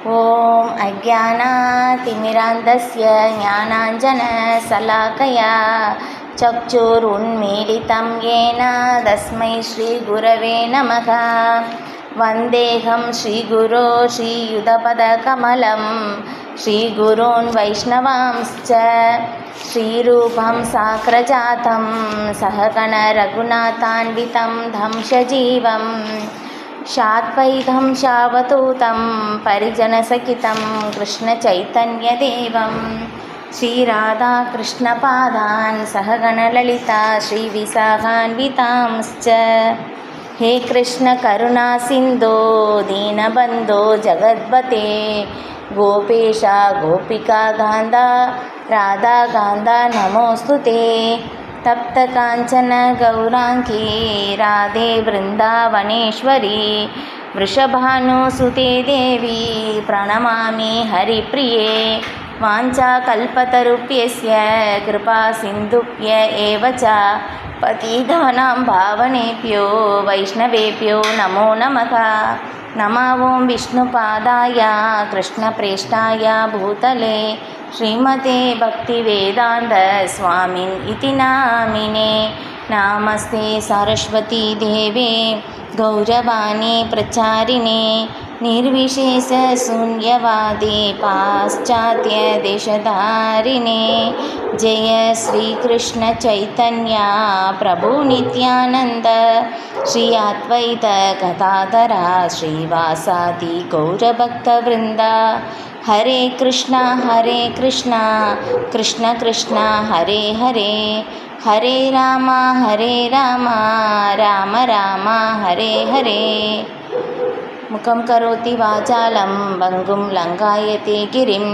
ॐ अज्ञानातिमिरान्धस्य ज्ञानाञ्जनशलाकया चक्षुरुन्मीलितं येन तस्मै श्रीगुरवे नमः। वन्देऽहं श्रीगुरो श्रीयुतपदकमलं श्रीगुरून् वैष्णवांश्च श्रीरूपं साग्रजातं सहगण रघुनाथान्वितं धंसजीवं शाद्वैतं शावधूतं परिजनसहितं कृष्णचैतन्यदेवं श्रीराधाकृष्णपादान् सहगणललिता श्रीविशाखान्वितांश्च। हे कृष्ण करुणा सिन्धो दीनबन्धो जगद्पते गोपेश गोपिका गान्धा राधा गान्धा नमोऽस्तु ते। तप्त काञ्चन गौराङ्गी राधे वृन्दावनेश्वरी वृषभानुसुते देवी प्रणमामि हरिप्रिये। वाञ्छाकल्पतरुभ्यस्य कृपा सिन्धुभ्य एव च पतितानां पावनेभ्यो वैष्णवेभ्यो नमो नमः। नमो ॐ विष्णुपादाय कृष्णप्रेष्ठाय भूतले श्रीमते भक्तिवेदान्त स्वामिन् इति नामिने। नमस्ते सरस्वती देवे गौरवाणी प्रचारिणे निर्विशेषशून्यवादी पाश्चात्यदेशधारिणे। जय श्रीकृष्ण चैतन्य प्रभु नित्यानन्द श्री अद्वैत गदाधर श्रीवासादि गौरभक्तवृन्द। हरे कृष्णा कृष्ण कृष्ण हरे हरे हरे राम राम राम हरे हरे। मुखं करोति वाचालं भङ्गुं लङ्घयते गिरिं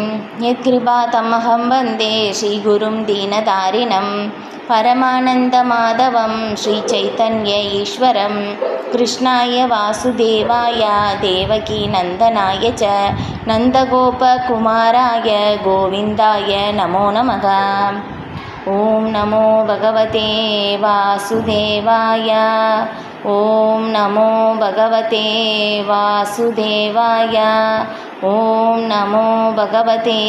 यत्कृपातमहं वन्दे श्रीगुरुं दीनतारिणं परमानन्दमाधवं श्रीचैतन्य ईश्वरं कृष्णाय वासुदेवाय देवकीनन्दनाय च नन्दगोपकुमाराय गोविन्दाय नमो नमः। ॐ नमो भगवते वासुदेवाय ॐ नमो भगवते वासुदेवाय ॐ नमो भगवते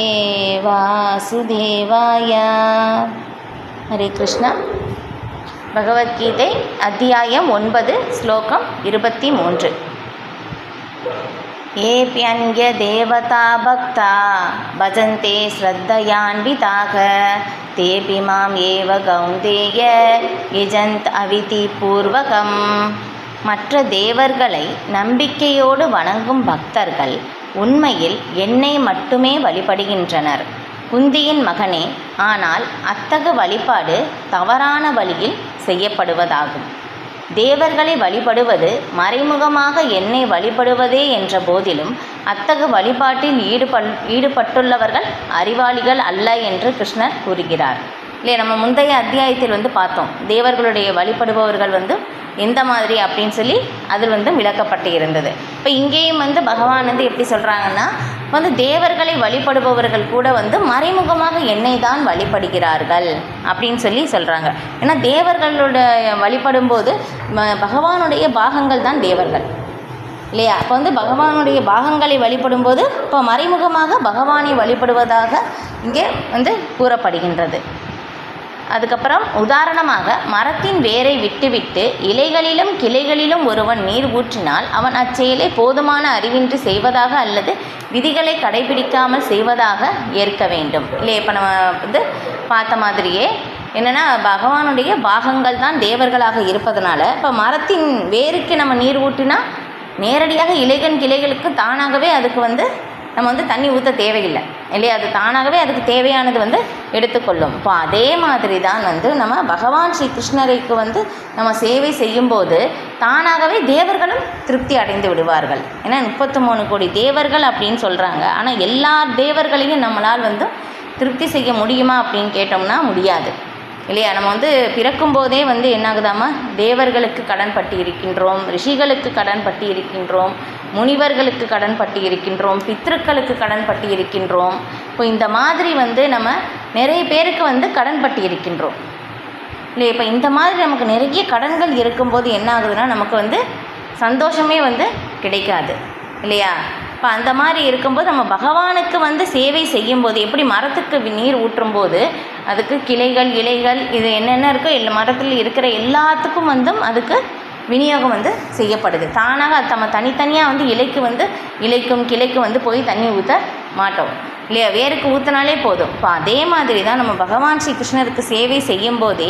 वासुदेवाय। हरे कृष्ण। भगवद्गीதை अध्याயம் 9 श्लोकம் 23। येऽप्यन्यदेवता भक्ता भजन्ते श्रद्धयान्विताः तेऽपि माम् एव कौन्तेय यजन्त अविधिपूर्वकम्। மற்ற தேவர்களை நம்பிக்கையோடு வணங்கும் பக்தர்கள் உண்மையில் என்னை மட்டுமே வழிபடுகின்றனர். குந்தியின் மகனே, ஆனால் அத்தகு வழிபாடு தவறான வழியில் செய்யப்படுவதாகும். தேவர்களை வழிபடுவது மறைமுகமாக என்னை வழிபடுவதே என்ற போதிலும் அத்தகு வழிபாட்டில் ஈடுபட்டுள்ளவர்கள் அறிவாளிகள் அல்ல என்று கிருஷ்ணர் கூறுகிறார். இல்லையா, நம்ம முந்தைய அத்தியாயத்தில் பார்த்தோம் தேவர்களுடைய வழிபடுபவர்கள் எந்த மாதிரி அப்படின்னு சொல்லி அது விளக்கப்பட்டு இருந்தது. இப்போ இங்கேயும் பகவான் எப்படி சொல்கிறாங்கன்னா தேவர்களை வழிபடுபவர்கள் கூட மறைமுகமாக என்னை தான் வழிபடுகிறார்கள் அப்படின்னு சொல்லி சொல்கிறாங்க. ஏன்னா தேவர்களுடைய வழிபடும்போது பகவானுடைய பாகங்கள் தான் தேவர்கள் இல்லையா. அப்போ பகவானுடைய பாகங்களை வழிபடும்போது இப்போ மறைமுகமாக பகவானை வழிபடுவதாக இங்கே கூறப்படுகின்றது. அதுக்கப்புறம் உதாரணமாக மரத்தின் வேரை விட்டுவிட்டு இலைகளிலும் கிளைகளிலும் ஒருவன் நீர் ஊற்றினால் அவன் அச்செயலை போதுமான அறிவின்றி செய்வதாக அல்லது விதிகளை கடைபிடிக்காமல் செய்வதாக ஏற்க வேண்டும். இல்லையா, இப்போ நம்ம பார்த்த மாதிரியே என்னென்னா பகவானுடைய பாகங்கள் தான் தேவர்களாக இருப்பதனால இப்போ மரத்தின் வேருக்கு நம்ம நீர் ஊற்றினா நேரடியாக கிளைகளுக்கு தானாகவே அதுக்கு நம்ம தண்ணி ஊற்ற தேவையில்லை இல்லையா. அது தானாகவே அதுக்கு தேவையானது எடுத்துக்கொள்ளும். இப்போ அதே மாதிரி தான் நம்ம பகவான் ஸ்ரீ கிருஷ்ணருக்கு நம்ம சேவை செய்யும்போது தானாகவே தேவர்களும் திருப்தி அடைந்து விடுவார்கள். ஏன்னா 33 கோடி தேவர்கள் அப்படின்னு சொல்கிறாங்க. ஆனால் எல்லா தேவர்களையும் நம்மளால் திருப்தி செய்ய முடியுமா அப்படின்னு கேட்டோம்னா முடியாது இல்லையா. நம்ம பிறக்கும்போதே என்னாகுதாமா தேவர்களுக்கு கடன் பட்டு இருக்கின்றோம், ரிஷிகளுக்கு கடன் பட்டு இருக்கின்றோம், முனிவர்களுக்கு கடன் பட்டு இருக்கின்றோம், பித்ருக்களுக்கு கடன் பட்டு இருக்கின்றோம். இப்போ இந்த மாதிரி நம்ம நிறைய பேருக்கு கடன் பட்டு இருக்கின்றோம் இல்லையா. இப்போ இந்த மாதிரி நமக்கு நிறைய கடன்கள் இருக்கும்போது என்ன ஆகுதுன்னா நமக்கு சந்தோஷமே கிடைக்காது இல்லையா. இப்போ அந்த மாதிரி இருக்கும்போது நம்ம பகவானுக்கு வந்து சேவை செய்யும்போது எப்படி மரத்துக்கு நீர் ஊற்றும்போது அதுக்கு கிளைகள் இலைகள் இது என்னென்ன இருக்கோ மரத்தில் இருக்கிற எல்லாத்துக்கும் வந்து அதுக்கு விநியோகம் வந்து செய்யப்படுது. தானாக அது நம்ம தனித்தனியாக வந்து இலைக்கும் கிளைக்கும் வந்து போய் தண்ணி ஊற்ற மாட்டோம் இல்லையா, வேருக்கு ஊற்றினாலே போதும். இப்போ அதே மாதிரி தான் நம்ம பகவான் ஸ்ரீ கிருஷ்ணருக்கு சேவை செய்யும் போதே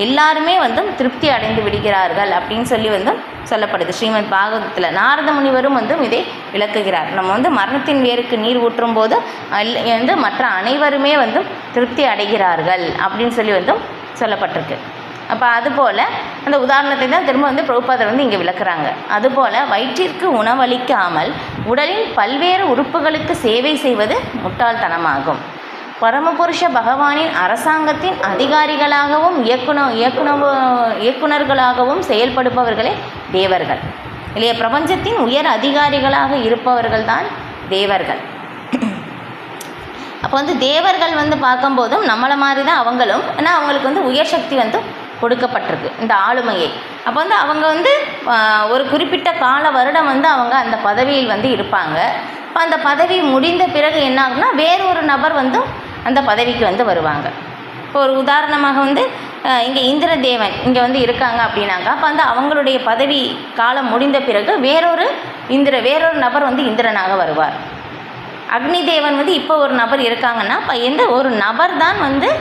எல்லாருமே வந்து திருப்தி அடைந்து விடுகிறார்கள் அப்படின்னு சொல்லி வந்து சொல்லப்படுது. ஸ்ரீமத் பாகவதத்தில் நாரத முனிவரும் வந்து இதை விளக்குகிறார். நம்ம வந்து மரணத்தின் வேருக்கு நீர் ஊற்றும் போது வந்து மற்ற அனைவருமே வந்து திருப்தி அடைகிறார்கள் அப்படின்னு சொல்லி வந்து சொல்லப்பட்டிருக்கு. அப்போ அதுபோல் அந்த உதாரணத்தை தான் திரும்ப வந்து பிரபுபாதர் வந்து இங்கே விளக்குறாங்க. அதுபோல் வயிற்றிற்கு உணவளிக்காமல் உடலின் பல்வேறு உறுப்புகளுக்கு சேவை செய்வது முட்டாள்தனமாகும். பரமபுருஷ பகவானின் அரசாங்கத்தின் அதிகாரிகளாகவும் இயக்குனர்களாகவும் செயல்படுபவர்களே தேவர்கள் இல்லையா. பிரபஞ்சத்தின் உயர் அதிகாரிகளாக இருப்பவர்கள் தான் தேவர்கள். அப்போ வந்து தேவர்கள் வந்து பார்க்கும்போதும் நம்மளை மாதிரி தான் அவங்களும், ஏன்னா அவங்களுக்கு வந்து உயர் சக்தி வந்து கொடுக்கப்பட்டிருக்கு இந்த ஆளுமையை. அப்போ வந்து அவங்க வந்து ஒரு குறிப்பிட்ட கால வருடம் வந்து அவங்க அந்த பதவியில் வந்து இருப்பாங்க. இப்போ அந்த பதவி முடிந்த பிறகு என்ன ஆகும்னா வேறொரு நபர் வந்து அந்த பதவிக்கு வந்து வருவாங்க. இப்போ ஒரு உதாரணமாக வந்து இங்கே இந்திரதேவன் இங்கே வந்து இருக்காங்க அப்படின்னாக்கா, அப்போ வந்து அவங்களுடைய பதவி காலம் முடிந்த பிறகு வேறொரு நபர் வந்து இந்திரனாக வருவார். அக்னி தேவன் வந்து இப்போ ஒரு நபர் இருக்காங்கன்னா இப்போ எந்த ஒரு நபர் தான் வந்து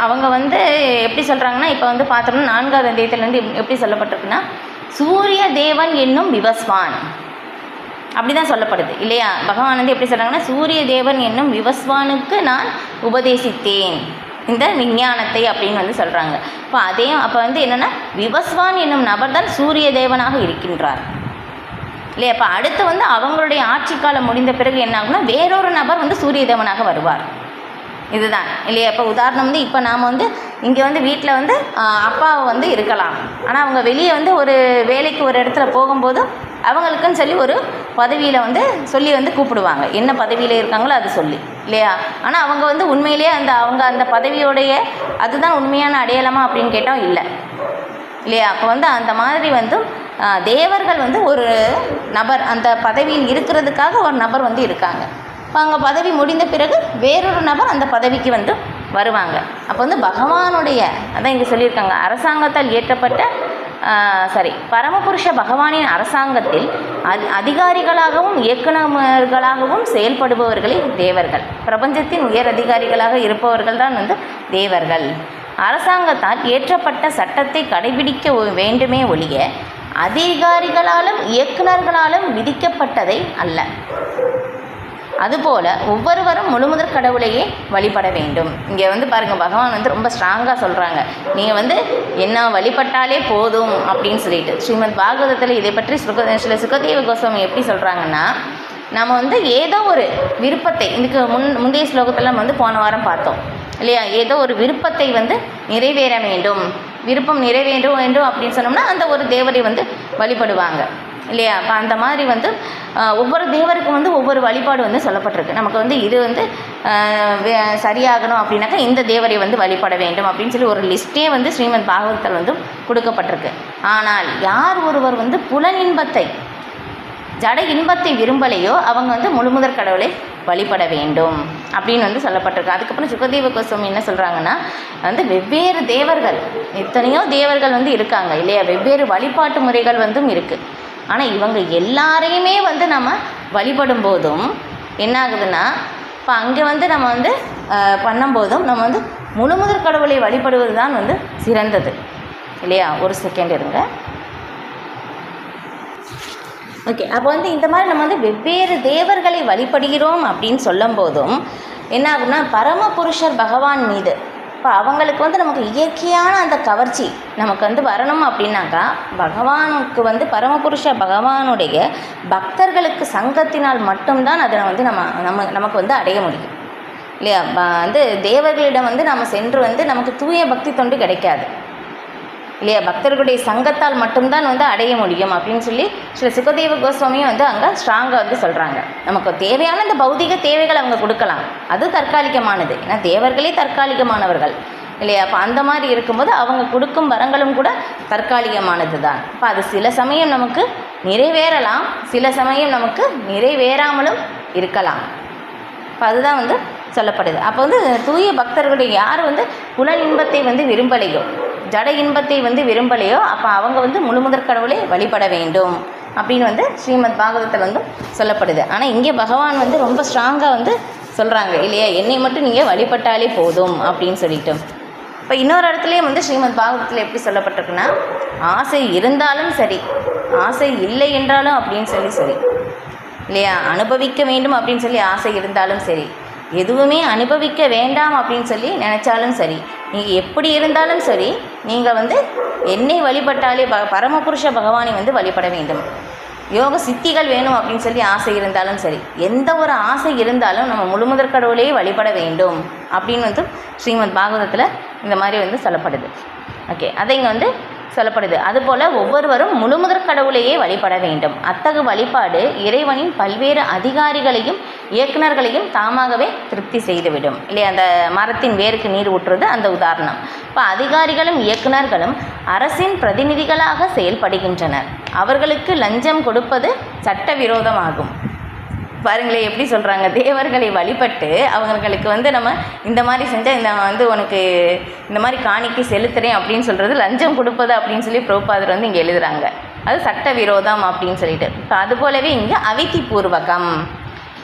அவங்க வந்து எப்படி சொல்கிறாங்கன்னா, இப்போ வந்து பார்த்தோம்னா 4வது அத்தியாயத்திலேருந்து எப்படி சொல்லப்பட்டிருக்குன்னா, சூரிய தேவன் என்னும் விவஸ்வான் அப்படி தான் சொல்லப்படுது இல்லையா. பகவான் வந்து எப்படி சொல்கிறாங்கன்னா, சூரிய தேவன் என்னும் விவஸ்வானுக்கு நான் உபதேசித்தேன் இந்த விஞ்ஞானத்தை அப்படின்னு வந்து சொல்கிறாங்க. அப்போ வந்து என்னென்னா விவஸ்வான் என்னும் நபர் தான் சூரிய தேவனாக இருக்கின்றார் இல்லையா. அப்போ அடுத்து வந்து அவங்களுடைய ஆட்சி காலம் முடிந்த பிறகு என்ன ஆகும்னா வேறொரு நபர் வந்து சூரிய தேவனாக வருவார். இதுதான் இல்லையா. இப்போ உதாரணம் வந்து இப்போ நாம் வந்து இங்கே வந்து வீட்டில் வந்து அப்பாவை வந்து இருக்கலாம், ஆனால் அவங்க வெளியே வந்து ஒரு வேலைக்கு ஒரு இடத்துல போகும்போது அவங்களுக்குன்னு சொல்லி ஒரு பதவியில் வந்து சொல்லி வந்து கூப்பிடுவாங்க, என்ன பதவியில் இருக்காங்களோ அது சொல்லி இல்லையா. ஆனால் அவங்க வந்து உண்மையிலேயே அவங்க அந்த பதவியோடைய அதுதான் உண்மையான அடையாளமா அப்படின்னு கேட்டால் இல்லை இல்லையா. அப்போ வந்து அந்த மாதிரி வந்து தேவர்கள் வந்து ஒரு நபர் அந்த பதவியில் இருக்கிறதுக்காக ஒரு நபர் வந்து இருக்காங்க. இப்போ அங்கே பதவி முடிந்த பிறகு வேறொரு நபர் அந்த பதவிக்கு வந்து வருவாங்க. அப்போ வந்து பகவானுடைய அதான் இங்கே சொல்லியிருக்காங்க, அரசாங்கத்தால் ஏற்றப்பட்ட பரமபுருஷ பகவானின் அரசாங்கத்தில் அதிகாரிகளாகவும் இயக்குநர்களாகவும் செயல்படுபவர்களே தேவர்கள். பிரபஞ்சத்தின் உயர் அதிகாரிகளாக இருப்பவர்கள் தான் வந்து தேவர்கள். அரசாங்கத்தால் ஏற்றப்பட்ட சட்டத்தை கடைபிடிக்க வேண்டுமே ஒழிய அதிகாரிகளாலும் இயக்குநர்களாலும் விதிக்கப்பட்டதை அல்ல. அதுபோல் ஒவ்வொருவரும் முழுமுதற் கடவுளையே வழிபட வேண்டும். இங்கே வந்து பாருங்கள், பகவான் வந்து ரொம்ப ஸ்ட்ராங்காக சொல்கிறாங்க, நீங்கள் வந்து என்ன வழிபட்டாலே போதும் அப்படின்னு சொல்லிட்டு. ஸ்ரீமத் பாகவதத்தில் இதை பற்றி சுகதேவ கோஸ்வாமி எப்படி சொல்கிறாங்கன்னா, நம்ம வந்து ஏதோ ஒரு விருப்பத்தை இதுக்கு முந்தைய ஸ்லோகத்தில் நம்ம வந்து போன வாரம் பார்த்தோம் இல்லையா. ஏதோ ஒரு விருப்பத்தை வந்து நிறைவேற வேண்டும் அப்படின்னு சொன்னோம்னா அந்த ஒரு தேவரை வந்து வழிபடுவாங்க இல்லையா. அப்போ அந்த மாதிரி வந்து ஒவ்வொரு தேவருக்கும் வந்து ஒவ்வொரு வழிபாடு வந்து சொல்லப்பட்டிருக்கு. நமக்கு வந்து இது வந்து சரியாகணும் அப்படின்னாக்கா இந்த தேவரை வந்து வழிபட வேண்டும் அப்படின்னு சொல்லி ஒரு லிஸ்ட்டே வந்து ஸ்ரீமத் பாகவதத்தில் வந்து கொடுக்கப்பட்டிருக்கு. ஆனால் யார் ஒருவர் வந்து புலனின்பத்தை ஜட இன்பத்தை விரும்பலையோ அவங்க வந்து முழுமுதற் கடவுளை வழிபட வேண்டும் அப்படின்னு வந்து சொல்லப்பட்டிருக்கு. அதுக்கப்புறம் சுகதேவ கோஸ்வாமி என்ன சொல்கிறாங்கன்னா, வந்து வெவ்வேறு தேவர்கள் எத்தனையோ தேவர்கள் வந்து இருக்காங்க இல்லையா, வெவ்வேறு வழிபாட்டு முறைகள் வந்து இருக்குது. ஆனால் இவங்க எல்லாரையுமே வந்து நம்ம வழிபடும் போதும் என்ன ஆகுதுன்னா, இப்போ அங்கே வந்து நம்ம வந்து பண்ணும்போதும் நம்ம வந்து முழுமுதற் கடவுளை வழிபடுவது தான் வந்து சிறந்தது இல்லையா. ஒரு செகண்ட் இருங்க. ஓகே, அப்போ வந்து இந்த மாதிரி நம்ம வந்து வெவ்வேறு தேவர்களை வழிபடுகிறோம் அப்படின்னு சொல்லும் போதும் என்ன ஆகும்னா, பரமபுருஷர் பகவான் மீது இப்போ அவங்களுக்கு வந்து நமக்கு இயற்கையான அந்த கவர்ச்சி நமக்கு வந்து வரணும் அப்படின்னாக்கா, பகவானுக்கு வந்து பரமபுருஷ பகவானுடைய பக்தர்களுக்கு சங்கத்தினால் மட்டும்தான் அதை வந்து நமக்கு வந்து அடைய முடியும் இல்லையா. வந்து தேவர்களிடம் வந்து நம்ம சென்று வந்து நமக்கு தூய பக்தி தொண்டு கிடைக்காது இல்லையா. பக்தர்களுடைய சங்கத்தால் மட்டும்தான் வந்து அடைய முடியும் அப்படின்னு சொல்லி சுகதேவ கோஸ்வாமியும் வந்து அங்கே ஸ்ட்ராங்காக வந்து சொல்கிறாங்க. நமக்கு தேவையான இந்த பௌதிக தேவைகள் அவங்க கொடுக்கலாம், அது தற்காலிகமானது, ஏன்னா தேவர்களே தற்காலிகமானவர்கள் இல்லையா. அப்போ அந்த மாதிரி இருக்கும்போது அவங்க கொடுக்கும் வரங்களும் கூட தற்காலிகமானது தான். இப்போ அது சில சமயம் நமக்கு நிறைவேறலாம், சில சமயம் நமக்கு நிறைவேறாமலும் இருக்கலாம். இப்போ அதுதான் வந்து சொல்லப்படுது. அப்போ வந்து தூய பக்தர்களுடைய யார் வந்து புல இன்பத்தை வந்து விரும்பலையோ, ஜட இன்பத்தை வந்து விரும்பலையோ, அப்போ அவங்க வந்து முழுமுதற் கடவுளை வழிபட வேண்டும் அப்படின்னு வந்து ஸ்ரீமத் பாகவதத்தில் வந்து சொல்லப்படுது. ஆனால் இங்கே பகவான் வந்து ரொம்ப ஸ்ட்ராங்காக வந்து சொல்கிறாங்க இல்லையா, என்னை மட்டும் நீங்கள் வழிபட்டாலே போதும் அப்படின்னு சொல்லிட்டு. இப்போ இன்னொரு இடத்துலையும் வந்து ஸ்ரீமத் பாகவதத்தில் எப்படி சொல்லப்பட்டிருக்குன்னா, ஆசை இருந்தாலும் சரி, ஆசை இல்லை என்றாலும் அப்படின்னு சரி இல்லையா, அனுபவிக்க வேண்டும் அப்படின்னு சொல்லி ஆசை இருந்தாலும் சரி, எதுவுமே அனுபவிக்க வேண்டாம் அப்படின்னு சொல்லி நினச்சாலும் சரி, நீங்கள் எப்படி இருந்தாலும் சரி, நீங்கள் வந்து என்னை வழிபட்டாலே பரமபுருஷ பகவானை வந்து வழிபட வேண்டும். யோக சித்திகள் வேணும் அப்படின்னு சொல்லி ஆசை இருந்தாலும் சரி, எந்த ஒரு ஆசை இருந்தாலும் நம்ம முழுமுதற் கடவுளையே வழிபட வேண்டும் அப்படின்னு வந்து ஸ்ரீமத் பாகவதத்தில் இந்த மாதிரி வந்து சொல்லப்படுது. ஓகே, அதை இங்கே வந்து சொல்லப்படுது. அதுபோல் ஒவ்வொருவரும் முழுமுதற் கடவுளையே வழிபட வேண்டும். அத்தகு வழிபாடு இறைவனின் பல்வேறு அதிகாரிகளையும் இயக்குநர்களையும் தாமாகவே திருப்தி செய்துவிடும் இல்லையா. அந்த மரத்தின் வேருக்கு நீர் ஊற்றுறது அந்த உதாரணம். இப்போ அதிகாரிகளும் இயக்குநர்களும் அரசின் பிரதிநிதிகளாக செயல்படுகின்றனர். அவர்களுக்கு லஞ்சம் கொடுப்பது சட்டவிரோதமாகும். பாருங்களேன் எப்படி சொல்கிறாங்க, தேவர்களை வழிபட்டு அவங்களுக்கு வந்து நம்ம இந்த மாதிரி செஞ்சால் இந்த வந்து உனக்கு இந்த மாதிரி காணிக்கை செலுத்துகிறேன் அப்படின்னு சொல்கிறது லஞ்சம் கொடுப்பது அப்படின்னு சொல்லி பிரபுபாதர் வந்து இங்கே எழுதுகிறாங்க. அது சட்ட விரோதம் அப்படின்னு சொல்லிட்டு. இப்போ அதுபோலவே இங்கே அவிதிபூர்வகம்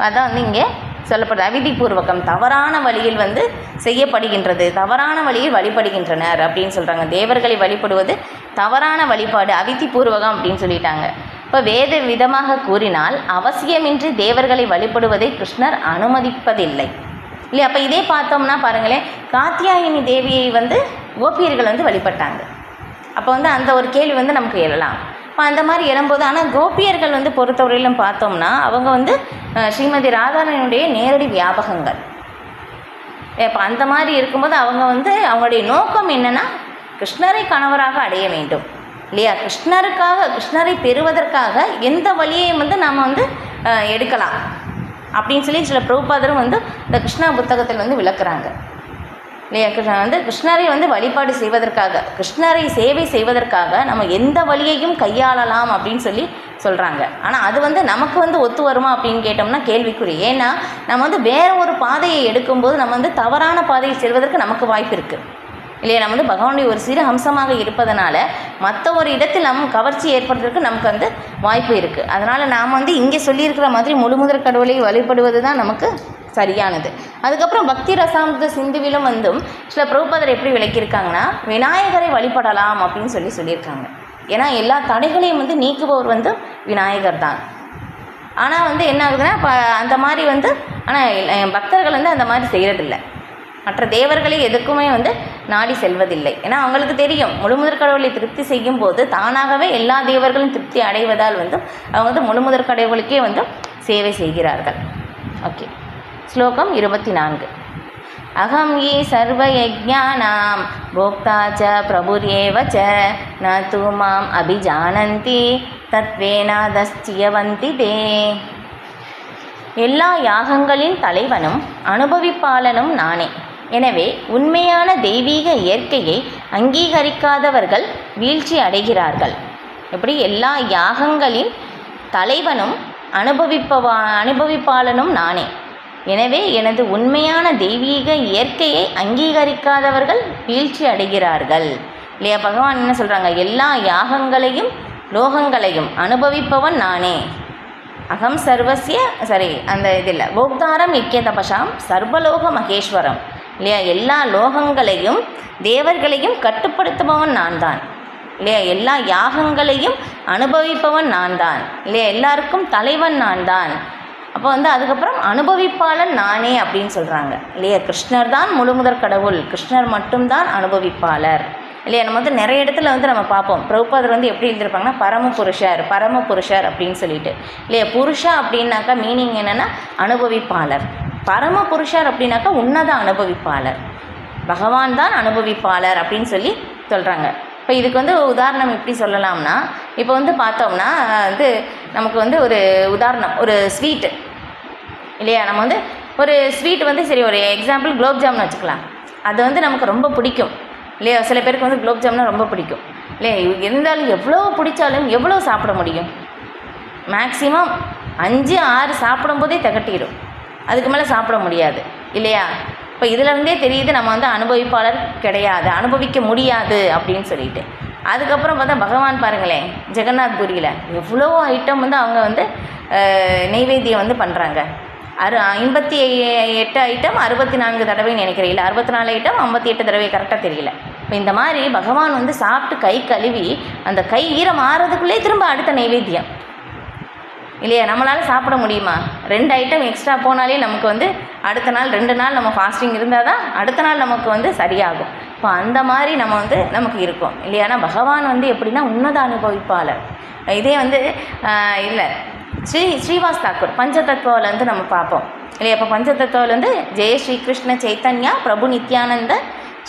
அதான் வந்து இங்கே சொல்லப்படுது. அவிதிபூர்வகம் தவறான வழியில் வந்து செய்யப்படுகின்றது, தவறான வழியில் வழிபடுகின்றனர் அப்படின்னு சொல்கிறாங்க. தேவர்களை வழிபடுவது தவறான வழிபாடு, அவிதிபூர்வகம் அப்படின்னு சொல்லிட்டாங்க. இப்போ வேத விதமாக கூறினால் அவசியமின்றி தேவர்களை வழிபடுவதை கிருஷ்ணர் அனுமதிப்பதில்லை இல்லையா. அப்போ இதே பார்த்தோம்னா பாருங்களேன், காத்தியாயினி தேவியை வந்து கோபியர்கள் வந்து வழிபட்டாங்க. அப்போ வந்து அந்த ஒரு கேள்வி வந்து நமக்கு எழலாம். இப்போ அந்த மாதிரி எழும்போது, ஆனால் கோபியர்கள் வந்து பொறுத்தவரையிலும் பார்த்தோம்னா அவங்க வந்து ஸ்ரீமதி ராதாரனுடைய நேரடி வியாபகங்கள். இப்போ அந்த மாதிரி இருக்கும்போது அவங்க வந்து அவங்களுடைய நோக்கம் என்னென்னா கிருஷ்ணரை கணவராக அடைய வேண்டும் இல்லையா. கிருஷ்ணரை பெறுவதற்காக எந்த வழியையும் வந்து நாம் வந்து எடுக்கலாம் அப்படின்னு சொல்லி சில பிரபுபாதரும் வந்து இந்த கிருஷ்ணா புத்தகத்தில் வந்து விளக்குறாங்க இல்லையா. கிருஷ்ணரை வந்து வழிபாடு செய்வதற்காக, கிருஷ்ணரை சேவை செய்வதற்காக நம்ம எந்த வழியையும் கையாளலாம் அப்படின்னு சொல்லி சொல்கிறாங்க. ஆனால் அது வந்து நமக்கு வந்து ஒத்து வருமா அப்படின்னு கேட்டோம்னா கேள்விக்குறி. ஏன்னா நம்ம வந்து வேறு ஒரு பாதையை எடுக்கும்போது நம்ம வந்து தவறான பாதையை செல்வதற்கு நமக்கு வாய்ப்பு இருக்குது இல்லையா. நம்ம வந்து பகவானுடைய ஒரு சிறு அம்சமாக இருப்பதனால மற்ற ஒரு இடத்தில் நம்ம கவர்ச்சி ஏற்படுறதுக்கு நமக்கு வந்து வாய்ப்பு இருக்குது. அதனால் நாம் வந்து இங்கே சொல்லியிருக்கிற மாதிரி முழுமுதற் கடவுளை வழிபடுவது தான் நமக்கு சரியானது. அதுக்கப்புறம் பக்தி ரசாமிர்த சிந்துவிலும் வந்தும் சில பிரபுபாதர் எப்படி விளக்கியிருக்காங்கன்னா, விநாயகரை வழிபடலாம் அப்படின்னு சொல்லியிருக்காங்க. ஏன்னா எல்லா தடைகளையும் வந்து நீக்குபவர் வந்து விநாயகர் தான். ஆனால் வந்து என்ன ஆகுதுன்னா, இப்போ அந்த மாதிரி வந்து ஆனால் பக்தர்கள் வந்து அந்த மாதிரி செய்கிறதில்லை. மற்ற தேவர்களை எதுக்குமே வந்து நாடி செல்வதில்லை. ஏன்னா அவங்களுக்கு தெரியும் முழுமுதற் கடவுளை திருப்தி செய்யும் போது தானாகவே எல்லா தேவர்களும் திருப்தி அடைவதால் வந்து அவங்க வந்து முழுமுதற் கடவுளுக்கே வந்து சேவை செய்கிறார்கள். ஓகே, ஸ்லோகம் 24. அகம் யே சர்வ யஜ்ஞானாம் போக்தா ச பிரபுரேவ ச ந து மாம் அபிஜானந்தி தத்வேனாதஸ்சியவந்தி தே. எல்லா யாகங்களின் தலைவனும் அனுபவிப்பாளனும் நானே. எனவே உண்மையான தெய்வீக இயற்கையை அங்கீகரிக்காதவர்கள் வீழ்ச்சி அடைகிறார்கள். எப்படி எல்லா யாகங்களின் தலைவனும் அனுபவிப்பாளனும் நானே. எனவே எனது உண்மையான தெய்வீக இயற்கையை அங்கீகரிக்காதவர்கள் வீழ்ச்சி அடைகிறார்கள் இல்லையா. பகவான் என்ன சொல்கிறாங்க, எல்லா யாகங்களையும் லோகங்களையும் அனுபவிப்பவன் நானே. அகம் சர்வசிய அந்த இதில் போக்தாரம் யக்கிய தபசாம் சர்வலோக மகேஸ்வரம் இல்லையா. எல்லா லோகங்களையும் தேவர்களையும் கட்டுப்படுத்துபவன் நான் தான் இல்லையா. எல்லா யாகங்களையும் அனுபவிப்பவன் நான் தான் இல்லையா. எல்லாருக்கும் தலைவன் நான் தான். அப்போ வந்து அதுக்கப்புறம் அனுபவிப்பாளன் நானே அப்படின்னு சொல்கிறாங்க இல்லையா. கிருஷ்ணர் தான் முழுமுதற் கடவுள், கிருஷ்ணர் மட்டும்தான் அனுபவிப்பாளர் இல்லையா. நம்ம வந்து நிறைய இடத்துல வந்து நம்ம பார்ப்போம், பிரபுபாதர் வந்து எப்படி எழுதியிருப்பாங்கன்னா பரமபுருஷர் அப்படின்னு சொல்லிட்டு இல்லையா. புருஷா அப்படின்னாக்கா மீனிங் என்னென்னா அனுபவிப்பாளர், பரமபுருஷர் அப்படின்னாக்கா உன்னத அனுபவிப்பாளர், பகவான் தான் அனுபவிப்பாளர் அப்படின்னு சொல்லி சொல்கிறாங்க. இப்போ இதுக்கு வந்து உதாரணம் எப்படி சொல்லலாம்னா, இப்போ வந்து பார்த்தோம்னா வந்து நமக்கு வந்து ஒரு உதாரணம், ஒரு ஸ்வீட்டு இல்லையா. நம்ம வந்து ஒரு ஸ்வீட் வந்து சரி ஒரு எக்ஸாம்பிள் குலோப் ஜாமுன் வச்சுக்கலாம். அது வந்து நமக்கு ரொம்ப பிடிக்கும் இல்லையா. சில பேருக்கு வந்து குலோப் ஜாமுன்னா ரொம்ப பிடிக்கும். இல்லை இருந்தாலும் எவ்வளோ பிடிச்சாலும் எவ்வளோ சாப்பிட முடியும்? மேக்ஸிமம் 5-6 சாப்பிடும்போதே திகட்டிடும், அதுக்கு மேலே சாப்பிட முடியாது இல்லையா? இப்போ இதிலேருந்தே தெரியுது நம்ம வந்து அனுபவிப்பாளர் கிடையாது, அனுபவிக்க முடியாது அப்படின்னு சொல்லிட்டு. அதுக்கப்புறம் பார்த்தா பகவான் பாருங்களேன், ஜெகநாத் புரியில் எவ்வளோ ஐட்டம் வந்து அவங்க வந்து நெய்வேத்தியம் வந்து பண்ணுறாங்க. 58 ஐட்டம் 64 தடவைன்னு நினைக்கிறேன், இல்லை 64 ஐட்டம் 58 தடவை, கரெக்டாக தெரியல. இப்போ இந்த மாதிரி பகவான் வந்து சாப்பிட்டு கை கழுவி அந்த கை ஈரம் ஆறதுக்குள்ளே திரும்ப அடுத்த நைவேத்தியம் இல்லையா? நம்மளால் சாப்பிட முடியுமா? 2 ஐட்டம் எக்ஸ்ட்ரா போனாலே நமக்கு வந்து அடுத்த நாள் 2 நாள் நம்ம ஃபாஸ்டிங் இருந்தால் தான் அடுத்த நாள் நமக்கு வந்து சரியாகும். இப்போ அந்த மாதிரி நம்ம வந்து நமக்கு இருக்கும் இல்லையானா? பகவான் வந்து எப்படின்னா உன்னத அனுபவிப்பாளர். இதே வந்து இல்லை ஸ்ரீவாஸ் தாக்கூர் பஞ்சதத்துவாவில் வந்து நம்ம பார்ப்போம் இல்லையா? இப்போ பஞ்சதத்துவாவில் வந்து ஜெய ஸ்ரீகிருஷ்ண சைத்தன்யா பிரபு நித்யானந்த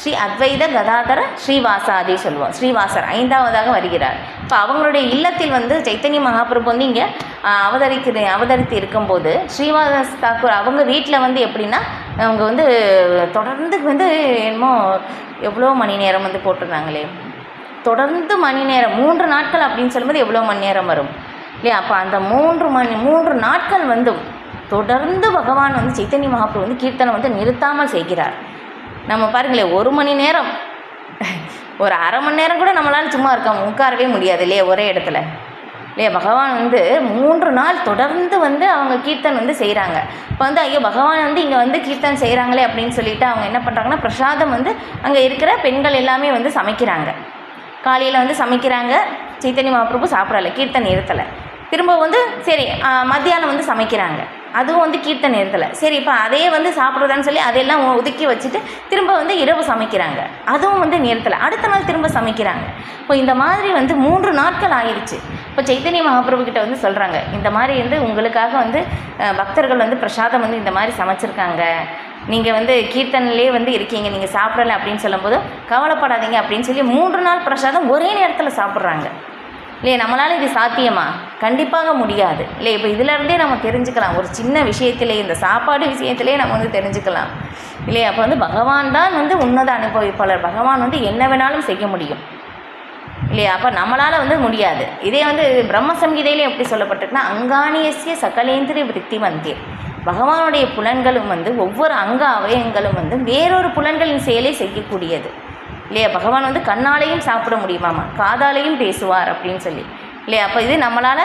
ஸ்ரீ அத்வைத கதாதர ஸ்ரீவாசாதி சொல்லுவோம். ஸ்ரீவாசர் 5வதாக வருகிறார். இப்போ அவங்களுடைய இல்லத்தில் வந்து சைத்தன்ய மகாபிரபு வந்து இங்கே அவதரித்து இருக்கும்போது ஸ்ரீவாஸ் தாக்கூர் அவங்க வீட்டில் வந்து எப்படின்னா அவங்க வந்து தொடர்ந்து வந்து என்னமோ எவ்வளோ மணி நேரம் வந்து போட்டிருந்தாங்களே, தொடர்ந்து மணி நேரம் 3 நாட்கள் அப்படின்னு சொல்லும்போது எவ்வளோ மணி நேரம் வரும் இல்லையா? அப்போ அந்த 3 நாட்கள் வந்து தொடர்ந்து பகவான் வந்து சைத்தன்ய மகாபிரபு வந்து கீர்த்தனை வந்து நிறுத்தாமல் செய்கிறார். நம்ம பாருங்களேன், 1 மணி நேரம், ஒரு அரை மணி நேரம் கூட நம்மளால் சும்மா உட்காரவே முடியாது இல்லையா ஒரே இடத்துல இல்லையா? பகவான் வந்து 3 நாள் தொடர்ந்து வந்து அவங்க கீர்த்தன் வந்து செய்கிறாங்க. இப்போ வந்து ஐயோ பகவான் வந்து இங்கே வந்து கீர்த்தன் செய்கிறாங்களே அப்படின்னு சொல்லிட்டு அவங்க என்ன பண்ணுறாங்கன்னா, பிரசாதம் வந்து அங்கே இருக்கிற பெண்கள் எல்லாமே வந்து சமைக்கிறாங்க. காலையில் வந்து சமைக்கிறாங்க, சைத்தன்ய மகாபிரபு சாப்பிடலை, கீர்த்தன் நிறுத்தலை. திரும்ப வந்து சரி மத்தியானம் வந்து சமைக்கிறாங்க, அதுவும் வந்து கீர்த்தன் நிறுத்தலை. சரி இப்போ அதே வந்து சாப்பிட்றதான்னு சொல்லி அதையெல்லாம் ஒதுக்கி வச்சுட்டு திரும்ப வந்து இரவு சமைக்கிறாங்க, அதுவும் வந்து நிறுத்தலை. அடுத்த நாள் திரும்ப சமைக்கிறாங்க. இப்போ இந்த மாதிரி வந்து 3 நாட்கள் ஆயிடுச்சு. இப்போ சைத்தன்ய மகாபிரபு கிட்ட வந்து சொல்கிறாங்க, இந்த மாதிரி வந்து உங்களுக்காக வந்து பக்தர்கள் வந்து பிரசாதம் வந்து இந்த மாதிரி சமைச்சிருக்காங்க, நீங்கள் வந்து கீர்த்தனிலே வந்து இருக்கீங்க, நீங்கள் சாப்பிடலை அப்படின்னு சொல்லும்போது கவலைப்படாதீங்க அப்படின்னு சொல்லி 3 நாள் பிரசாதம் ஒரே நேரத்தில் சாப்பிட்றாங்க இல்லையா? நம்மளால் இது சாத்தியமா? கண்டிப்பாக முடியாது இல்லை? இப்போ இதிலேருந்தே நம்ம தெரிஞ்சுக்கலாம், ஒரு சின்ன விஷயத்திலே, இந்த சாப்பாடு விஷயத்திலே நம்ம வந்து தெரிஞ்சுக்கலாம் இல்லையா? அப்போ வந்து பகவான் தான் வந்து உன்னத அனுபவிப்பாளர். பகவான் வந்து என்ன வேணாலும் செய்ய முடியும் இல்லையா? அப்போ நம்மளால் வந்து முடியாது. இதே வந்து பிரம்ம சங்கீதையிலே எப்படி சொல்லப்பட்டிருக்குன்னா, அங்காணியசிய சகலேந்திரிய விருத்தி வந்தீர். பகவானுடைய புலன்களும் வந்து ஒவ்வொரு அங்க அவயங்களும் வந்து வேறொரு புலன்களின் செயலை செய்யக்கூடியது இல்லையா? பகவான் வந்து கண்ணாலையும் சாப்பிட முடியுமாமா, காதாலையும் பேசுவார் அப்படின்னு சொல்லி இல்லையா? அப்போ இது நம்மளால்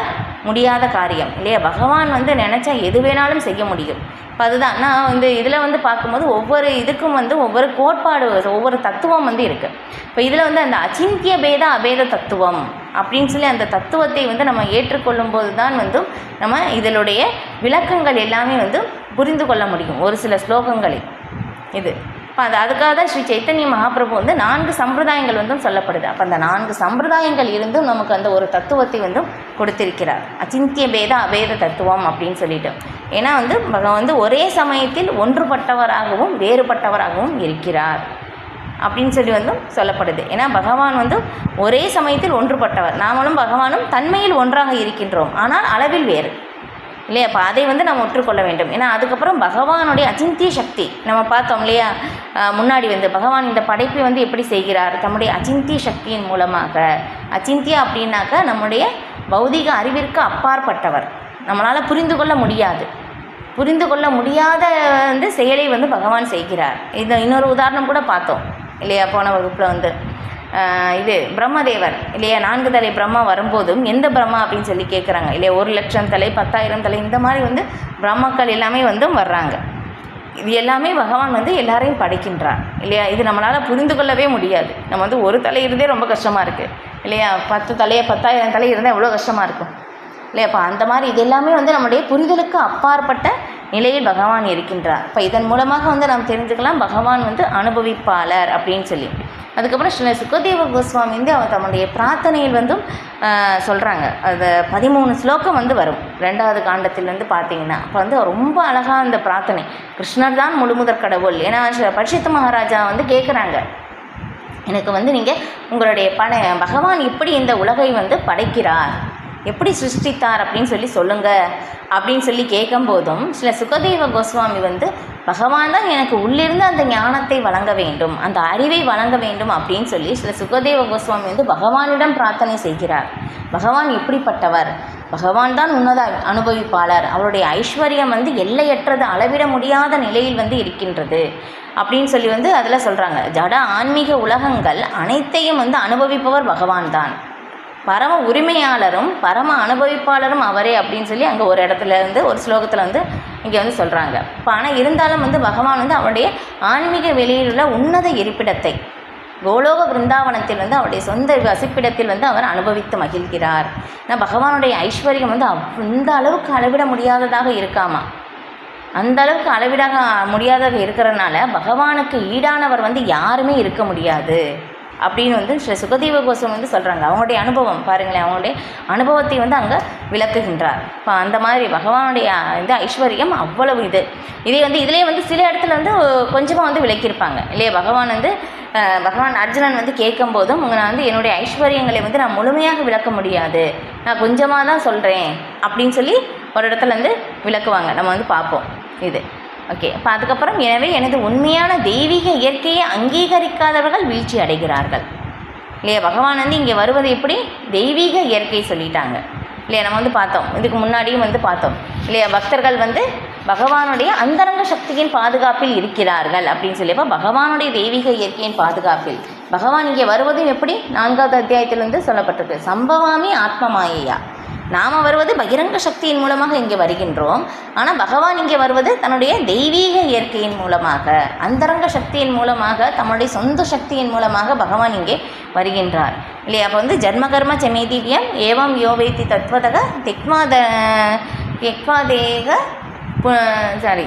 முடியாத காரியம் இல்லையா? பகவான் வந்து நினச்சா எது வேணாலும் செய்ய முடியும். இப்போ அதுதான் நான் வந்து இதில் வந்து பார்க்கும்போது ஒவ்வொரு இதுக்கும் வந்து ஒவ்வொரு கோட்பாடு, ஒவ்வொரு தத்துவம் வந்து இருக்குது. இப்போ இதில் வந்து அந்த அச்சிந்திய பேத அபேத தத்துவம் அப்படின்னு சொல்லி அந்த தத்துவத்தை வந்து நம்ம ஏற்றுக்கொள்ளும் போது தான் வந்து நம்ம இதனுடைய விளக்கங்கள் எல்லாமே வந்து புரிந்து கொள்ள முடியும் ஒரு சில ஸ்லோகங்களில் இது. இப்போ அதுக்காக தான் ஸ்ரீ சைத்தன்ய மகாபிரபு வந்து 4 சம்பிரதாயங்கள் வந்து சொல்லப்படுது. அப்போ அந்த 4 சம்பிரதாயங்கள் இருந்தும் நமக்கு அந்த ஒரு தத்துவத்தை வந்து கொடுத்திருக்கிறார், அச்சிந்திய பேத அபேத தத்துவம் அப்படின்னு சொல்லிட்டு. ஏன்னா வந்து பகவான் வந்து ஒரே சமயத்தில் ஒன்றுபட்டவராகவும் வேறுபட்டவராகவும் இருக்கிறார் அப்படின்னு சொல்லி வந்து சொல்லப்படுது. ஏன்னா பகவான் வந்து ஒரே சமயத்தில் ஒன்றுபட்டவர், நாமளும் பகவானும் தன்மையில் ஒன்றாக இருக்கின்றோம், ஆனால் அளவில் வேறு இல்லையா? அப்போ அதை வந்து நம்ம ஒற்றுக்கொள்ள வேண்டும். ஏன்னா அதுக்கப்புறம் பகவானுடைய அச்சிந்திய சக்தி நம்ம பார்த்தோம் இல்லையா? முன்னாடி வந்து பகவான் இந்த படைப்பை வந்து எப்படி செய்கிறார், தம்முடைய அச்சிந்திய சக்தியின் மூலமாக. அச்சிந்தியா அப்படின்னாக்கா நம்முடைய பௌதிக அறிவிற்கு அப்பாற்பட்டவர், நம்மளால் புரிந்து கொள்ள முடியாத வந்து செயலை வந்து பகவான் செய்கிறார். இது இன்னொரு உதாரணம் கூட பார்த்தோம் இல்லையா போன வகுப்பில் வந்து இது பிரம்மதேவர் இல்லையா? 4 தலை பிரம்மா வரும்போதும் எந்த பிரம்மா அப்படின்னு சொல்லி கேட்குறாங்க இல்லையா? 1,00,000 தலை 10,000 தலை இந்த மாதிரி வந்து பிரம்மாக்கள் எல்லாமே வந்து வர்றாங்க. இது எல்லாமே பகவான் வந்து எல்லாரையும் படைக்கின்றார் இல்லையா? இது நம்மளால் புரிந்து கொள்ளவே முடியாது. நம்ம வந்து ஒரு தலை இருந்தே ரொம்ப கஷ்டமாக இருக்குது இல்லையா? 10 தலையை 10,000 தலை இருந்தால் எவ்வளோ கஷ்டமாக இருக்கும் இல்லையா? அப்போ அந்த மாதிரி இது எல்லாமே வந்து நம்முடைய புரிதலுக்கு அப்பாற்பட்ட நிலையில் பகவான் இருக்கின்றார். இப்போ இதன் மூலமாக வந்து நாம் தெரிஞ்சுக்கலாம் பகவான் வந்து அனுபவிப்பாளர் அப்படின்னு சொல்லி. அதுக்கப்புறம் ஸ்ரீ சுகதேவ கோஸ்வாமி வந்து அவர் தம்முடைய பிரார்த்தனையில் வந்து சொல்கிறாங்க, அது 13 ஸ்லோகம் வந்து வரும் 2வது காண்டத்திலேருந்து பார்த்தீங்கன்னா. அப்போ வந்து ரொம்ப அழகாக அந்த பிரார்த்தனை, கிருஷ்ணர் தான் முழுமுதற் கடவுள். ஏன்னா பரீட்சித் மகாராஜா வந்து கேட்குறாங்க, எனக்கு வந்து நீங்கள் உங்களுடைய பகவான் இப்படி இந்த உலகை வந்து படைக்கிறார் எப்படி சிருஷ்டித்தார் அப்படின்னு சொல்லி சொல்லுங்கள் அப்படின்னு சொல்லி கேட்கும்போதும் சில சுகதேவ கோஸ்வாமி வந்து பகவான் தான் எனக்கு உள்ளிருந்து அந்த ஞானத்தை வழங்க வேண்டும், அந்த அறிவை வழங்க வேண்டும் அப்படின்னு சொல்லி சில சுகதேவ கோஸ்வாமி வந்து பகவானிடம் பிரார்த்தனை செய்கிறார். பகவான் எப்படிப்பட்டவர், பகவான் தான் உன்னத அனுபவிப்பாளர், அவருடைய ஐஸ்வர்யம் வந்து எல்லையற்றது, அளவிட முடியாத நிலையில் வந்து இருக்கின்றது அப்படின்னு சொல்லி வந்து அதில் சொல்கிறாங்க. ஜட ஆன்மீக உலகங்கள் அனைத்தையும் வந்து அனுபவிப்பவர் பகவான் தான், பரம உரிமையாளரும் பரம அனுபவிப்பாளரும் அவரே அப்படின்னு சொல்லி அங்கே ஒரு இடத்துல இருந்து ஒரு ஸ்லோகத்தில் வந்து இங்கே வந்து சொல்கிறாங்க. இப்போ ஆனால் இருந்தாலும் வந்து பகவான் வந்து அவருடைய ஆன்மீக வெளியிலுள்ள உன்னத இருப்பிடத்தை கோலோக பிருந்தாவனத்தில் வந்து அவருடைய சொந்த வசிப்பிடத்தில் வந்து அவர் அனுபவித்து மகிழ்கிறார். ஏன்னா பகவானுடைய ஐஸ்வர்யம் வந்து இந்த அளவுக்கு அளவிட முடியாததாக இருக்காமா, அந்த அளவுக்கு அளவிட முடியாததாக இருக்கிறதுனால பகவானுக்கு ஈடானவர் வந்து யாருமே இருக்க முடியாது அப்படின்னு வந்து ஸ்ரீ சுகதேவ கோஸ்வாமி வந்து சொல்கிறாங்க. அவங்களுடைய அனுபவம் பாருங்களேன், அவங்களுடைய அனுபவத்தை வந்து அங்கே விளக்குகின்றார். இப்போ அந்த மாதிரி பகவானுடைய இந்த ஐஸ்வர்யம் அவ்வளவு இதே வந்து இதிலே வந்து சில இடத்துல வந்து கொஞ்சமாக வந்து விளக்கியிருப்பாங்க இல்லையா. பகவான் அர்ஜுனன் வந்து கேட்கும்போதும் நான் வந்து என்னுடைய ஐஸ்வர்யங்களை வந்து நான் முழுமையாக விளக்க முடியாது, நான் கொஞ்சமாக தான் சொல்கிறேன் அப்படின்னு சொல்லி ஒரு இடத்துல வந்து விளக்குவாங்க. நம்ம வந்து பார்ப்போம் இது. ஓகே, அப்போ அதுக்கப்புறம் எனவே எனது உண்மையான தெய்வீக இயற்கையை அங்கீகரிக்காதவர்கள் வீழ்ச்சி அடைகிறார்கள் இல்லையா. பகவான் வந்து இங்கே வருவது எப்படி, தெய்வீக இயற்கை சொல்லிட்டாங்க இல்லையா. நம்ம வந்து பார்த்தோம், இதுக்கு முன்னாடியும் வந்து பார்த்தோம் இல்லையா. பக்தர்கள் வந்து பகவானுடைய அந்தரங்க சக்தியின் பாதுகாப்பில் இருக்கிறார்கள் அப்படின்னு சொல்லியப்போ பகவானுடைய தெய்வீக இயற்கையின் பாதுகாப்பில் பகவான் இங்கே வருவதும் எப்படி 4வது அத்தியாயத்திலிருந்து சொல்லப்பட்டிருக்கு. சம்பவாமி ஆத்மமாயையா, நாம் வருவது பகிரங்க சக்தியின் மூலமாக இங்கே வருகின்றோம், ஆனால் பகவான் இங்கே வருவது தன்னுடைய தெய்வீக இயற்கையின் மூலமாக, அந்தரங்க சக்தியின் மூலமாக, தன்னுடைய சொந்த சக்தியின் மூலமாக பகவான் இங்கே வருகின்றார் இல்லையா. அப்போ வந்து ஜன்மகர்ம சமேதிவியம் ஏவம் யோவேத்தி தத்வதக தெக்வாதேக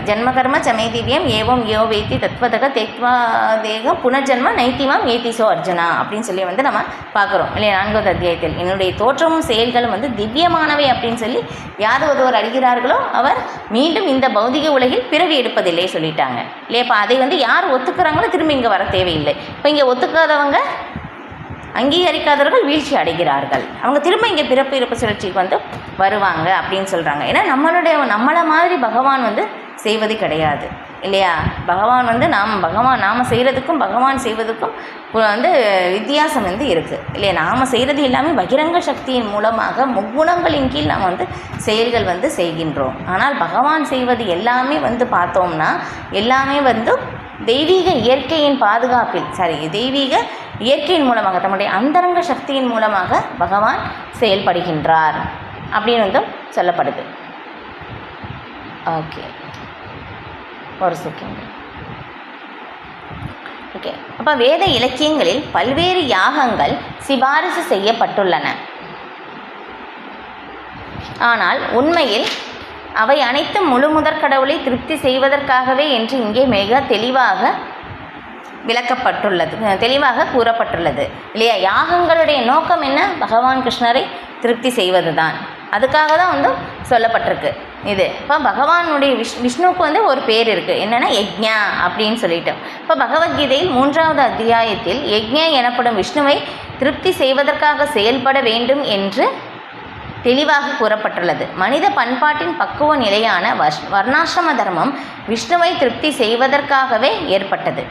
ஜன்மகர்ம சமேதிவியம் ஏவம் யோவேத்தி தத்வதக தெக்வாதேக புனர்ஜன்ம நைத்திமாம் ஏத்திசோ அர்ஜுனா அப்படின்னு சொல்லி வந்து நம்ம பார்க்குறோம் இல்லையா. 4வது அத்தியாயத்தில் என்னுடைய தோற்றமும் செயல்களும் வந்து திவ்யமானவை அப்படின்னு சொல்லி யார் ஒருவர் அறிகிறார்களோ அவர் மீண்டும் இந்த பௌதிக உலகில் பிறவி எடுப்பதில்லை சொல்லிட்டாங்க இல்லையா. இப்போ அதை வந்து யார் ஒத்துக்கிறாங்களோ திரும்ப இங்கே வர தேவையில்லை. இப்போ இங்கே ஒத்துக்காதவங்க அங்கீகரிக்காதவர்கள் வீழ்ச்சி அடைகிறார்கள், அவங்க திரும்ப இங்கே பிறப்பு இறப்பு சுழற்சிக்கு வந்து வருவாங்க அப்படின்னு சொல்கிறாங்க. ஏன்னா நம்மளை மாதிரி பகவான் வந்து செய்வது கிடையாது இல்லையா. பகவான் வந்து நாம் செய்கிறதுக்கும் பகவான் செய்வதுக்கும் வந்து வித்தியாசம் வந்து இருக்குது இல்லையா. நாம் செய்கிறது எல்லாமே பகிரங்க சக்தியின் மூலமாக முக்குணங்களின் கீழ் நாம் வந்து செயல்கள் வந்து செய்கின்றோம். ஆனால் பகவான் செய்வது எல்லாமே வந்து பார்த்தோம்னா எல்லாமே வந்து தெய்வீக இயற்கையின் பாதுகாப்பில் தெய்வீக இயற்கையின் மூலமாக தன்னுடைய அந்தரங்க சக்தியின் மூலமாக பகவான் செயல்படுகின்றார் அப்படின்னு வந்து சொல்லப்படுது. ஓகே, ஒரு செகண்ட். ஓகே, அப்போ வேத இலக்கியங்களில் பல்வேறு யாகங்கள் சிபாரிசு செய்யப்பட்டுள்ளன. ஆனால் உண்மையில் அவை அனைத்தும் முழு முதற் கடவுளை திருப்தி செய்வதற்காகவே என்று இங்கே மிக தெளிவாக கூறப்பட்டுள்ளது இல்லையா. யாகங்களுடைய நோக்கம் என்ன, பகவான் கிருஷ்ணரை திருப்தி செய்வது தான், அதுக்காக தான் வந்து சொல்லப்பட்டிருக்கு இது. இப்போ பகவானுடைய விஷ்ணுவுக்கு வந்து ஒரு பேர் இருக்குது, என்னென்னா யக்ஞா அப்படின்னு சொல்லிட்டு. இப்போ பகவத்கீதையில் 3வது அத்தியாயத்தில் யக்ஞா எனப்படும் விஷ்ணுவை திருப்தி செய்வதற்காக செயல்பட வேண்டும் என்று தெளிவாக கூறப்பட்டுள்ளது. மனித பண்பாட்டின் பக்குவ நிலையான வர்ணாசிரம தர்மம் விஷ்ணுவை திருப்தி செய்வதற்காகவே ஏற்பட்டது.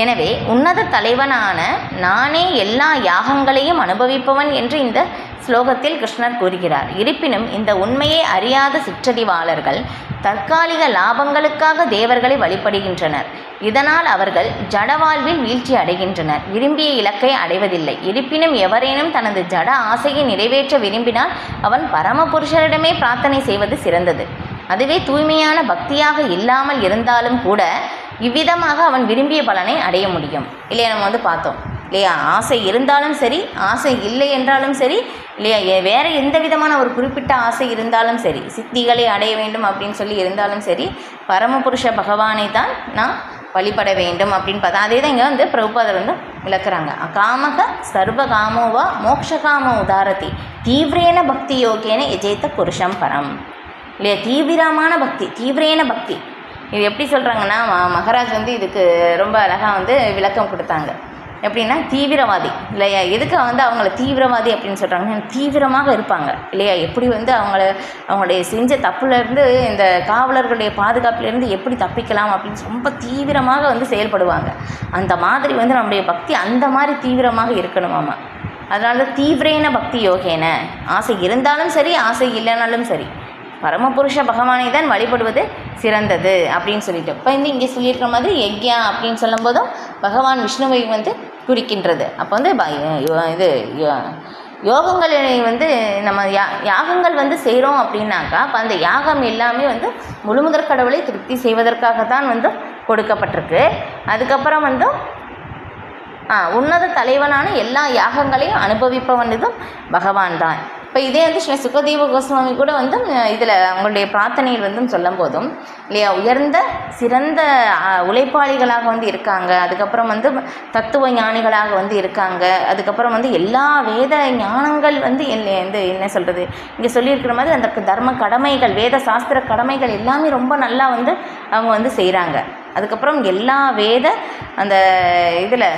எனவே உன்னத தலைவனான நானே எல்லா யாகங்களையும் அனுபவிப்பவன் என்று இந்த ஸ்லோகத்தில் கிருஷ்ணர் கூறுகிறார். இருப்பினும் இந்த உண்மையை அறியாத சிற்றறிவாளர்கள் தற்காலிக லாபங்களுக்காக தேவர்களை வழிபடுகின்றனர். இதனால் அவர்கள் ஜடவாழ்வில் வீழ்ச்சி அடைகின்றனர், விரும்பிய இலக்கை அடைவதில்லை. இருப்பினும் எவரேனும் தனது ஜட ஆசையை நிறைவேற்ற விரும்பினால் அவன் பரமபுருஷரிடமே பிரார்த்தனை செய்வது சிறந்தது. அதுவே தூய்மையான பக்தியாக இல்லாமல் இருந்தாலும் கூட இவ்விதமாக அவன் விரும்பிய பலனை அடைய முடியும் இல்லையா. நம்ம வந்து பார்த்தோம் இல்லையா, ஆசை இருந்தாலும் சரி, ஆசை இல்லை என்றாலும் சரி இல்லையா, வேறு எந்த விதமான ஒரு குறிப்பிட்ட ஆசை இருந்தாலும் சரி, சித்திகளை அடைய வேண்டும் அப்படின்னு சொல்லி இருந்தாலும் சரி, பரமபுருஷ பகவானை தான் நான் வழிபட வேண்டும் அப்படின்னு பார்த்தா. அதே தான் இங்கே வந்து பிரபுபாதர் வந்து விளக்குறாங்க. காமக சர்வகாமோவா மோக்ஷகாமோ உதாரதி தீவிரேன பக்தி யோகேன எஜேத்த புருஷம் பரம் இல்லையா. தீவிரமான பக்தி, தீவிரேன பக்தி, இது எப்படி சொல்கிறாங்கன்னா மகாராஜ் வந்து இதுக்கு ரொம்ப அழகாக வந்து விளக்கம் கொடுத்தாங்க. எப்படின்னா தீவிரவாதி இல்லையா. எதுக்கு வந்து அவங்கள தீவிரவாதி அப்படின்னு சொல்கிறாங்கன்னா தீவிரமாக இருப்பாங்க இல்லையா. எப்படி வந்து அவங்களுடைய செஞ்ச தப்புலேருந்து இந்த காவலர்களுடைய பாதுகாப்புலேருந்து எப்படி தப்பிக்கலாம் அப்படின்னு ரொம்ப தீவிரமாக வந்து செயல்படுவாங்க. அந்த மாதிரி வந்து நம்முடைய பக்தி அந்த மாதிரி தீவிரமாக இருக்கணுமாமா. அதனால தீவிரேன பக்தி யோகேன, ஆசை இருந்தாலும் சரி ஆசை இல்லைனாலும் சரி பரமபுருஷ பகவானை தான் வழிபடுவது சிறந்தது அப்படின்னு சொல்லிட்டு. இப்போ வந்து இங்கே சொல்லியிருக்கிற மாதிரி யக்யா அப்படின்னு சொல்லும்போதும் பகவான் விஷ்ணுவை வந்து குறிக்கின்றது. அப்போ வந்து இது யோகங்களை வந்து நம்ம யாகங்கள் வந்து செய்கிறோம் அப்படின்னாக்கா அப்போ அந்த யாகம் எல்லாமே வந்து முழுமுதற் கடவுளை திருப்தி செய்வதற்காகத்தான் வந்து கொடுக்கப்பட்டிருக்கு. அதுக்கப்புறம் வந்து உன்னத தலைவனான எல்லா யாகங்களையும் அனுபவிப்பவன் இதுவும் பகவான் தான். இப்போ இதே வந்து ஸ்ரீ சுகதேவ கோஸ்வாமி கூட வந்து இதில் அவங்களுடைய பிரார்த்தனையில் வந்து சொல்லும் போதும் இல்லையா, உயர்ந்த சிறந்த உழைப்பாளிகளாக வந்து இருக்காங்க, அதுக்கப்புறம் வந்து தத்துவ ஞானிகளாக வந்து இருக்காங்க, அதுக்கப்புறம் வந்து எல்லா வேத ஞானங்கள் வந்து என்ன சொல்கிறது இங்கே சொல்லியிருக்கிற மாதிரி அந்த தர்ம கடமைகள் வேத சாஸ்திர கடமைகள் எல்லாமே ரொம்ப நல்லா வந்து அவங்க வந்து செய்கிறாங்க. அதுக்கப்புறம் எல்லா வேத அந்த இதில்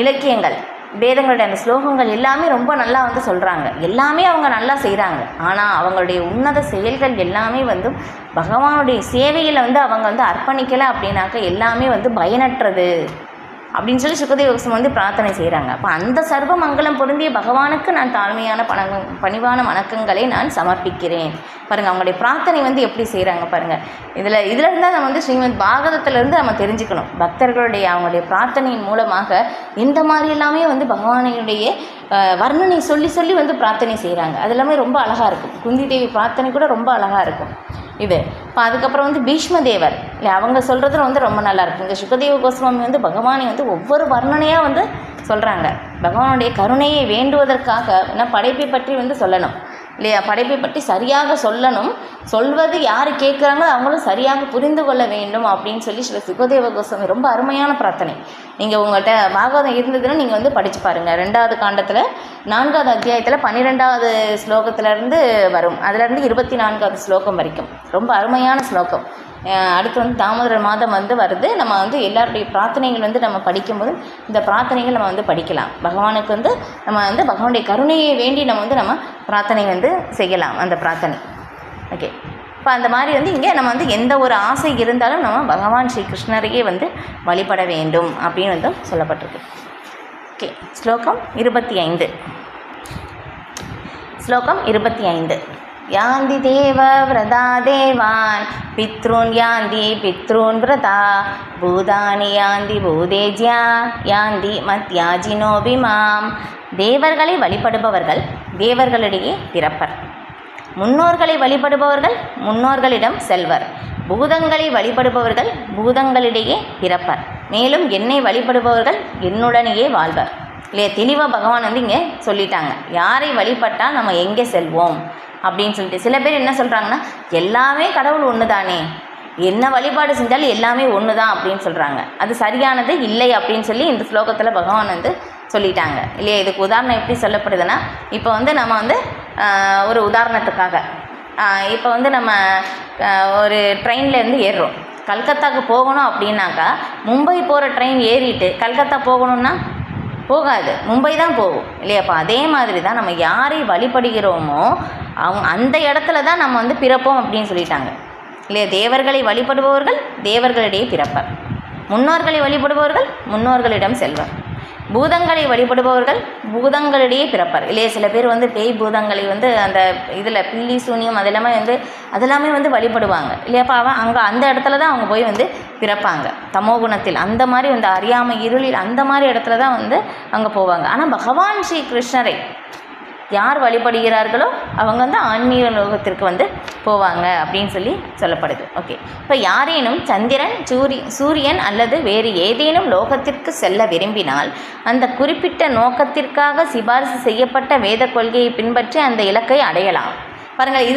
இலக்கியங்கள் வேதங்களுடைய அந்த ஸ்லோகங்கள் எல்லாமே ரொம்ப நல்லா வந்து சொல்கிறாங்க, எல்லாமே அவங்க நல்லா செய்கிறாங்க. ஆனால் அவங்களுடைய உன்னத செயல்கள் எல்லாமே வந்து பகவானுடைய சேவையில் வந்து அவங்க வந்து அர்ப்பணிக்கலை அப்படின்னாக்க எல்லாமே வந்து பயனற்றது அப்படின்னு சொல்லி சுகதேவ கோஸ்வாமி வந்து பிரார்த்தனை செய்கிறாங்க. அப்போ அந்த சர்வ மங்களம் பொருந்திய பகவானுக்கு நான் தாழ்மையான பணிவான வணக்கங்களை நான் சமர்ப்பிக்கிறேன். பாருங்கள் அவங்களுடைய பிரார்த்தனை வந்து எப்படி செய்கிறாங்க பாருங்கள். இதில் இருந்தால் நம்ம வந்து ஸ்ரீமத் பாகவதத்திலேருந்து நம்ம தெரிஞ்சுக்கணும். பக்தர்களுடைய அவங்களுடைய பிரார்த்தனையின் மூலமாக இந்த மாதிரி எல்லாமே வந்து பகவானுடைய வர்ணனை சொல்லி சொல்லி வந்து பிரார்த்தனை செய்கிறாங்க. அது எல்லாமே ரொம்ப அழகாக இருக்கும். குந்தி தேவி பிரார்த்தனை கூட ரொம்ப அழகாக இருக்கும் இது. இப்போ அதுக்கப்புறம் வந்து பீஷ்ம தேவர் இல்லை அவங்க சொல்கிறது வந்து ரொம்ப நல்லாயிருக்கும். இந்த சுகதேவ கோஸ்வாமி வந்து பகவானை வந்து ஒவ்வொரு வர்ணனையாக வந்து சொல்கிறாங்க. பகவானுடைய கருணையை வேண்டுவதற்காக ஏன்னா படைப்பை பற்றி வந்து சொல்லணும் இல்லையா, படைப்பை பற்றி சரியாக சொல்லணும், சொல்வது யார் கேட்குறாங்களோ அவங்களும் சரியாக புரிந்து கொள்ள வேண்டும் அப்படின்னு சொல்லி ஸ்ரீ சுகதேவ கோஸ்வாமி ரொம்ப அருமையான பிரார்த்தனை. நீங்கள் உங்கள்கிட்ட பாகவதம் இருந்ததுன்னா நீங்கள் வந்து படித்து பாருங்கள். 2வது காண்டத்தில் 4வது அத்தியாயத்தில் 12வது ஸ்லோகத்திலேருந்து வரும், அதிலேருந்து 24வது ஸ்லோகம் வரைக்கும் ரொம்ப அருமையான ஸ்லோகம். அடுத்து வந்து தாமோதர மாதம் வந்து வருது. நம்ம வந்து எல்லாருடைய பிரார்த்தனைகள் வந்து நம்ம படிக்கும்போது இந்த பிரார்த்தனைகள் நம்ம வந்து படிக்கலாம். பகவானுக்கு வந்து நம்ம வந்து பகவானுடைய கருணையை வேண்டி நம்ம பிரார்த்தனை வந்து செய்யலாம் அந்த பிரார்த்தனை. ஓகே, இப்போ அந்த மாதிரி வந்து இங்கே நம்ம வந்து எந்த ஒரு ஆசை இருந்தாலும் நம்ம பகவான் ஸ்ரீ கிருஷ்ணரையே வந்து வழிபட வேண்டும் அப்படின்னு வந்து சொல்லப்பட்டிருக்கு. ஓகே, ஸ்லோகம் 25. ஸ்லோகம் 25. யாந்தி தேவ விரதா தேவான் பித்ருன் யாந்தி பித்ருன் விரதா பூதானி யாந்தி பூதேஜ்யா யாந்தி மத்யாஜினோபிமாம். தேவர்களை வழிபடுபவர்கள் தேவர்களிடையே பிறப்பர், முன்னோர்களை வழிபடுபவர்கள் முன்னோர்களிடம் செல்வர், பூதங்களை வழிபடுபவர்கள் பூதங்களிடையே பிறப்பர், மேலும் என்னை வழிபடுபவர்கள் என்னுடனேயே வாழ்வர். இல்லையா, தெளிவாக பகவான் வந்து இங்கே சொல்லிட்டாங்க யாரை வழிபட்டால் நம்ம எங்கே செல்வோம் அப்படின்னு சொல்லிட்டு. சில பேர் என்ன சொல்கிறாங்கன்னா எல்லாமே கடவுள் ஒன்று தானே, என்ன வழிபாடு செஞ்சாலும் எல்லாமே ஒன்று தான் அப்படின்னு சொல்கிறாங்க. அது சரியானது இல்லை அப்படின்னு சொல்லி இந்த ஸ்லோகத்தில் பகவான் வந்து சொல்லிட்டாங்க இல்லையா. இதுக்கு உதாரணம் எப்படி சொல்லப்படுதுன்னா, இப்போ வந்து நம்ம வந்து ஒரு உதாரணத்துக்காக இப்போ வந்து நம்ம ஒரு ட்ரெயின்லேருந்து ஏறுறோம், கல்கத்தாவுக்கு போகணும் அப்படின்னாக்கா மும்பை போகிற ட்ரெயின் ஏறிட்டு கல்கத்தா போகணுன்னா போகாது, மும்பை தான் போகும் இல்லையா. அப்போ அதே மாதிரி தான் நம்ம யாரை வழிபடுகிறோமோ அவங்க அந்த இடத்துல தான் நம்ம வந்து பிறப்போம் அப்படின்னு சொல்லிட்டாங்க இல்லையா. தேவர்களை வழிபடுபவர்கள் தேவர்களிடையே பிறப்பர், முன்னோர்களை வழிபடுபவர்கள் முன்னோர்களிடம் செல்வர், பூதங்களை வழிபடுபவர்கள் பூதங்களிடையே பிறப்பர் இல்லையா. சில பேர் வந்து பேய் பூதங்களை வந்து அந்த இதில் பில்லி சூனியம் அதெல்லாமே வந்து வழிபடுவாங்க இல்லையா. அப்போ அங்கே அந்த இடத்துல தான் அவங்க போய் வந்து பிறப்பாங்க, தமோகுணத்தில் அந்த மாதிரி வந்து அறியாமை இருளில் அந்த மாதிரி இடத்துல தான் வந்து அங்கே போவாங்க. ஆனால் பகவான் ஸ்ரீ கிருஷ்ணரை யார் வழிபடுகிறார்களோ அவங்க வந்து ஆன்மீக லோகத்திற்கு வந்து போவாங்க அப்படின்னு சொல்லி சொல்லப்படுது. ஓகே, இப்போ யாரேனும் சந்திரன் சூரியன் அல்லது வேறு ஏதேனும் லோகத்திற்கு செல்ல விரும்பினால் அந்த குறிப்பிட்ட நோக்கத்திற்காக சிபாரிசு செய்யப்பட்ட வேத கொள்கையை பின்பற்றி அந்த இலக்கை அடையலாம். பாருங்கள்,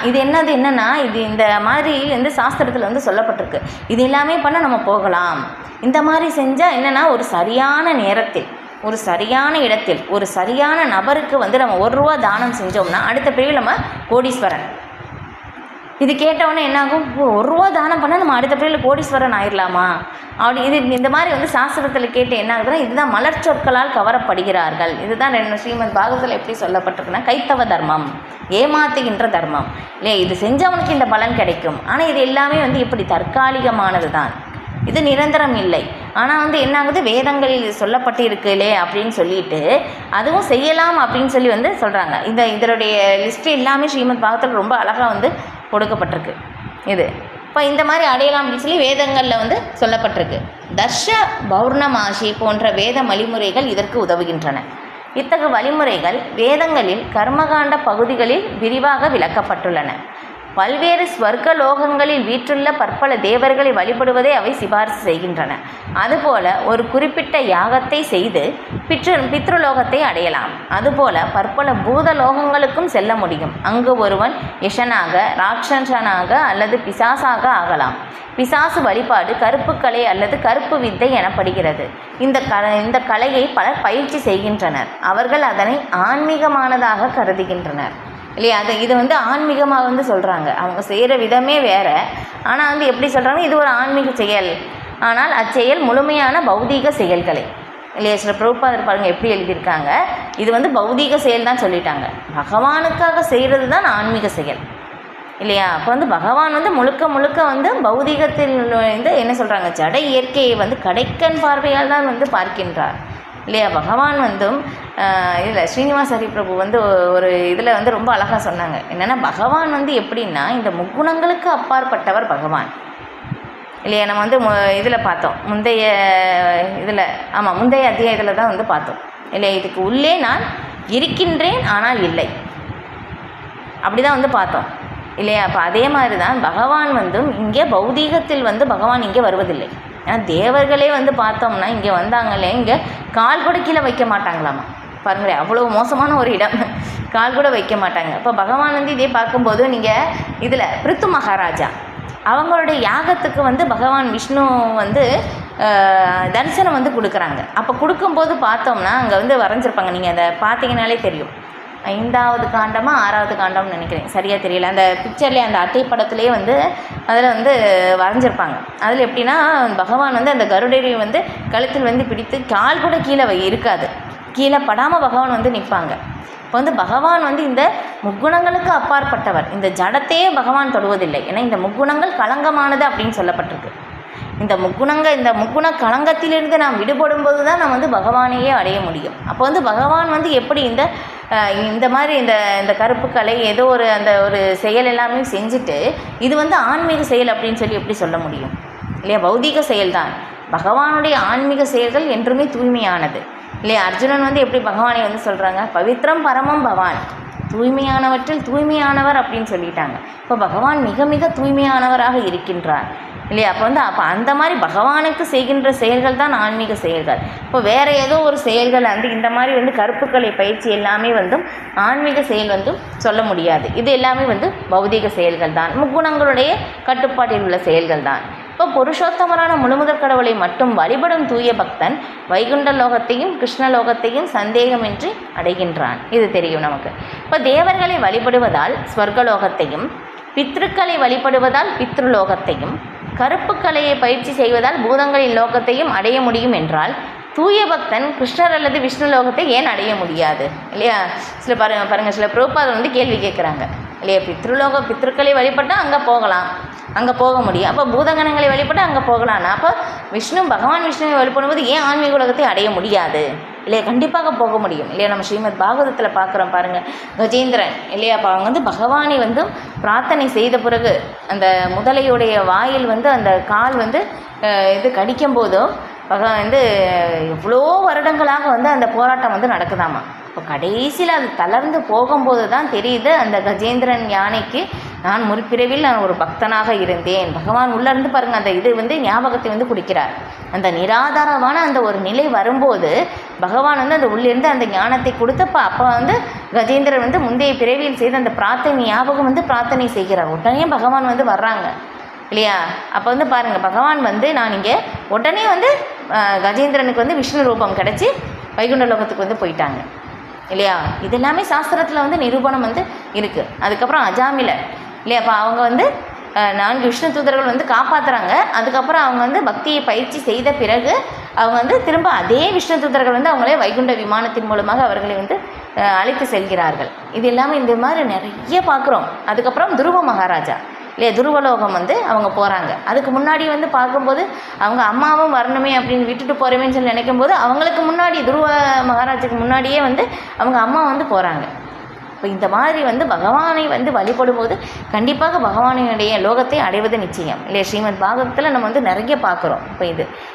இது என்னன்னா இது இந்த மாதிரி வந்து சாஸ்திரத்தில் வந்து சொல்லப்பட்டிருக்கு. இது எல்லாமே பண்ண நம்ம போகலாம். இந்த மாதிரி செஞ்சால் என்னென்னா ஒரு சரியான நேரத்தில் ஒரு சரியான இடத்தில் ஒரு சரியான நபருக்கு வந்து நம்ம 1 ரூபா தானம் செஞ்சோம்னா அடுத்த பிரிவில் நம்ம கோடீஸ்வரன். இது கேட்டவுடனே என்னாகும், 1 ரூபா தானம் பண்ணால் நம்ம அடுத்த பிரிவில் கோடீஸ்வரன் ஆயிடலாமா அப்படி இந்த மாதிரி வந்து சாஸ்திரத்தில் கேட்டு என்ன ஆகுதுன்னா, இதுதான் மலர் சொற்களால் கவரப்படுகிறார்கள். இதுதான் ஸ்ரீமத் பாகவதத்தில் எப்படி சொல்லப்பட்டிருக்குன்னா, கைத்தவ தர்மம், ஏமாத்துகின்ற தர்மம் இல்லையா, இது செஞ்சவனுக்கு இந்த பலன் கிடைக்கும். ஆனால் இது எல்லாமே வந்து இப்படி தற்காலிகமானது தான், இது நிரந்தரம் இல்லை. ஆனால் வந்து என்ன ஆகுது, வேதங்களில் சொல்லப்பட்டு இருக்குல்லே அப்படின்னு சொல்லிட்டு அதுவும் செய்யலாம் அப்படின்னு சொல்லி வந்து சொல்கிறாங்க. இதனுடைய லிஸ்ட்டு எல்லாமே ஸ்ரீமத் பாகவதத்தில் ரொம்ப அழகாக வந்து கொடுக்கப்பட்டிருக்கு. இது இப்போ இந்த மாதிரி அடையலாம் அப்படின்னு சொல்லி வேதங்களில் வந்து சொல்லப்பட்டிருக்கு. தர்ஷ பௌர்ணமாசி போன்ற வேத வழிமுறைகள் இதற்கு உதவுகின்றன. இத்தகைய வழிமுறைகள் வேதங்களில் கர்மகாண்ட பகுதிகளில் விரிவாக விளக்கப்பட்டுள்ளன. பல்வேறு ஸ்வர்க்க லோகங்களில் வீற்றுள்ள பற்பல தேவர்களை வழிபடுவதை அவை சிபாரிசு செய்கின்றன. அதுபோல ஒரு குறிப்பிட்ட யாகத்தை செய்து பித்ருலோகத்தை அடையலாம். அதுபோல பற்பல பூத லோகங்களுக்கும் செல்ல முடியும். அங்கு ஒருவன் யஷனாக, ராட்சசனாக அல்லது பிசாசாக ஆகலாம். பிசாசு வழிபாடு கருப்பு கலை அல்லது கருப்பு வித்தை எனப்படுகிறது. இந்த கலையை பலர் பயிற்சி செய்கின்றனர். அவர்கள் அதனை ஆன்மீகமானதாக கருதுகின்றனர் இல்லையா. இது வந்து ஆன்மீகமாக வந்து சொல்கிறாங்க. அவங்க செய்கிற விதமே வேறு. ஆனால் வந்து எப்படி சொல்கிறாங்க, இது ஒரு ஆன்மீக செயல். ஆனால் அச்செயல் முழுமையான பௌதீக செயல்களை இல்லையா. சில பிரபுபாதர் பாருங்கள் எப்படி எழுதியிருக்காங்க, இது வந்து பௌதீக செயல் தான் சொல்லிட்டாங்க. பகவானுக்காக செய்கிறது தான் ஆன்மீக செயல் இல்லையா. அப்போ வந்து பகவான் வந்து முழுக்க முழுக்க வந்து பௌதீகத்தில் வந்து என்ன சொல்கிறாங்க, ஜட இயற்கையை வந்து கடைக்கண் பார்வையால் தான் வந்து பார்க்கின்றார் இல்லையா. பகவான் வந்தும் இதில் ஸ்ரீனிவாச ஹரிபிரபு வந்து ஒரு இதில் வந்து ரொம்ப அழகாக சொன்னாங்க. என்னென்னா, பகவான் வந்து எப்படின்னா இந்த முக்குணங்களுக்கு அப்பாற்பட்டவர் பகவான் இல்லையா. நம்ம வந்து இதில் பார்த்தோம், முந்தைய அத்தியாயத்தில் தான் வந்து பார்த்தோம் இல்லையா. இதுக்கு உள்ளே நான் இருக்கின்றேன் ஆனால் இல்லை, அப்படி தான் வந்து பார்த்தோம் இல்லையா. அப்போ அதே மாதிரி தான் பகவான் வந்து இங்கே பௌதீகத்தில் வந்து பகவான் இங்கே வருவதில்லை. ஏன்னா தேவர்களே வந்து பார்த்தோம்னா இங்கே வந்தாங்களே, இங்கே கால் கூட கீழே வைக்க மாட்டாங்களாமா. பாருங்களேன், அவ்வளோ மோசமான ஒரு இடம், கால் கூட வைக்க மாட்டாங்க. இப்போ பகவான் வந்து இதே பார்க்கும்போது நீங்கள் இதில் பிருத்து மகாராஜா அவங்களுடைய யாகத்துக்கு வந்து பகவான் விஷ்ணு வந்து தரிசனம் வந்து கொடுக்குறாங்க. அப்போ கொடுக்கும்போது பார்த்தோம்னா அங்கே வந்து வரைஞ்சிருப்பாங்க, நீங்கள் அதை பார்த்தீங்கனாலே தெரியும். 5வது காண்டமா 6வது காண்டம்னு நினைக்கிறேன், சரியாக தெரியல. அந்த பிக்சர்லேயே அந்த அட்டை படத்துலேயே வந்து அதில் வந்து வரைஞ்சிருப்பாங்க. அதில் எப்படின்னா, பகவான் வந்து அந்த கருடரை வந்து கழுத்தில் வந்து பிடித்து கால் கூட கீழே இருக்காது, கீழே படாமல் பகவான் வந்து நிற்பாங்க. இப்போ வந்து பகவான் வந்து இந்த முக்குணங்களுக்கு அப்பாற்பட்டவர். இந்த ஜடத்தையே பகவான் தொடுவதில்லை. ஏன்னா இந்த முக்குணங்கள் களங்கமானது அப்படின்னு சொல்லப்பட்டிருக்கு. இந்த முக்குண களங்கத்திலிருந்து நாம் விடுபடும்போது தான் நம்ம வந்து பகவானையே அடைய முடியும். அப்போ வந்து பகவான் வந்து எப்படி இந்த மாதிரி இந்த கருப்பு கலை ஏதோ ஒரு செயல் எல்லாமே செஞ்சுட்டு இது வந்து ஆன்மீக செயல் அப்படின்னு சொல்லி எப்படி சொல்ல முடியும் இல்லையா. பௌதீக செயல்தான். பகவானுடைய ஆன்மீக செயல்கள் என்றுமே தூய்மையானது இல்லையா. அர்ஜுனன் வந்து எப்படி பகவானை வந்து சொல்கிறாங்க, பவித்ரம் பரமம் பவான், தூய்மையானவற்றில் தூய்மையானவர் அப்படின்னு சொல்லிட்டாங்க. இப்போ பகவான் மிக மிக தூய்மையானவராக இருக்கின்றார் இல்லையா. அப்போ அந்த மாதிரி பகவானுக்கு செய்கின்ற செயல்கள் தான் ஆன்மீக செயல்கள். இப்போ வேறு ஏதோ ஒரு செயல்கள் வந்து இந்த மாதிரி வந்து கருப்புக்கலை பயிற்சி எல்லாமே வந்து ஆன்மீக செயல் வந்து சொல்ல முடியாது. இது எல்லாமே வந்து பௌதீக செயல்கள் தான், முக்குணங்களுடைய கட்டுப்பாட்டில் உள்ள செயல்கள் தான். இப்போ புருஷோத்தமரான முழுமுதற் கடவுளை மட்டும் வழிபடும் தூய பக்தன் வைகுண்ட லோகத்தையும் கிருஷ்ணலோகத்தையும் சந்தேகமின்றி அடைகின்றான். இது தெரியும் நமக்கு. இப்போ தேவர்களை வழிபடுவதால் ஸ்வர்கலோகத்தையும், பித்ருக்களை வழிபடுவதால் பித்ருலோகத்தையும், கருப்பு கலையை பயிற்சி செய்வதால் பூதங்களின் லோகத்தையும் அடைய முடியும் என்றால் தூய பக்தன் கிருஷ்ணர் அல்லது விஷ்ணு லோகத்தை ஏன் அடைய முடியாது இல்லையா. பாருங்கள் சில பிரபுபாதர் வந்து கேள்வி கேட்குறாங்க இல்லையா. பித்ருக்களை வழிபட்டால் அங்கே போகலாம், அங்கே போக முடியும். அப்போ பூதகணங்களை வழிபட்டால் அங்கே போகலான்னா அப்போ பகவான் விஷ்ணுவை வழிபடும்போது ஏன் ஆன்மீக உலகத்தை அடைய முடியாது இல்லையா. கண்டிப்பாக போக முடியும் இல்லையா. நம்ம ஸ்ரீமத் பாகவதத்தில் பார்க்குறோம் பாருங்கள், கஜேந்திரன் இல்லையா. அப்போ அவங்க வந்து பகவானை வந்து பிரார்த்தனை செய்த பிறகு அந்த முதலையுடைய வாயில் வந்து அந்த கால் வந்து கடிக்கும் போதும் பகவான் வந்து எவ்வளோ வருடங்களாக வந்து அந்த போராட்டம் வந்து நடக்குதாமா. இப்போ கடைசியில் அது தளர்ந்து போகும்போது தான் தெரியுது அந்த கஜேந்திரன் யானைக்கு நான் முற்பிறவில் நான் ஒரு பக்தனாக இருந்தேன். பகவான் உள்ளேருந்து பாருங்கள் அந்த இது வந்து ஞாபகத்தை வந்து கொடுக்கிறார். அந்த நிராதாரமான அந்த ஒரு நிலை வரும்போது பகவான் வந்து அந்த உள்ளிருந்து அந்த ஞானத்தை கொடுத்தப்போ அப்போ வந்து கஜேந்திரன் வந்து முந்தைய பிறவியில் செய்த அந்த பிரார்த்தனை ஞாபகம் வந்து பிரார்த்தனை செய்கிறார். உடனே பகவான் வந்து வர்றாங்க இல்லையா. அப்போ வந்து பாருங்கள், பகவான் வந்து நான் இங்கே உடனே வந்து கஜேந்திரனுக்கு வந்து விஷ்ணு ரூபம் கிடச்சி வைகுண்ட லோகத்துக்கு வந்து போயிட்டாங்க இல்லையா. இது எல்லாமே சாஸ்திரத்தில் வந்து நிரூபணம் வந்து இருக்குது. அதுக்கப்புறம் அஜாமிலர் இல்லையா. அப்போ அவங்க வந்து 4 விஷ்ணு தூதர்கள் வந்து காப்பாற்றுறாங்க. அதுக்கப்புறம் அவங்க வந்து பக்தியை பயிற்சி செய்த பிறகு அவங்க வந்து திரும்ப அதே விஷ்ணு தூதர்கள் வந்து அவங்களே வைகுண்ட விமானத்தின் மூலமாக அவர்களை வந்து அழைத்து செல்கிறார்கள். இது எல்லாமே இந்த மாதிரி நிறைய பார்க்குறோம். அதுக்கப்புறம் துருவ மகாராஜா இல்லையா, துருவலோகம் வந்து அவங்க போகிறாங்க. அதுக்கு முன்னாடி வந்து பார்க்கும்போது அவங்க அம்மாவும் வரணுமே அப்படின்னு விட்டுட்டு போகிறோமேன்னு சொல்லி நினைக்கும் போது அவங்களுக்கு முன்னாடி துருவ மகாராஜுக்கு முன்னாடியே வந்து அவங்க அம்மா வந்து போகிறாங்க. இப்போ இந்த மாதிரி வந்து பகவானை வந்து வழிபடும் போது கண்டிப்பாக பகவானுடைய லோகத்தை அடைவது நிச்சயம் இல்லையா. ஸ்ரீமத் பாகவதத்தில் நம்ம வந்து நிறைய பார்க்குறோம்.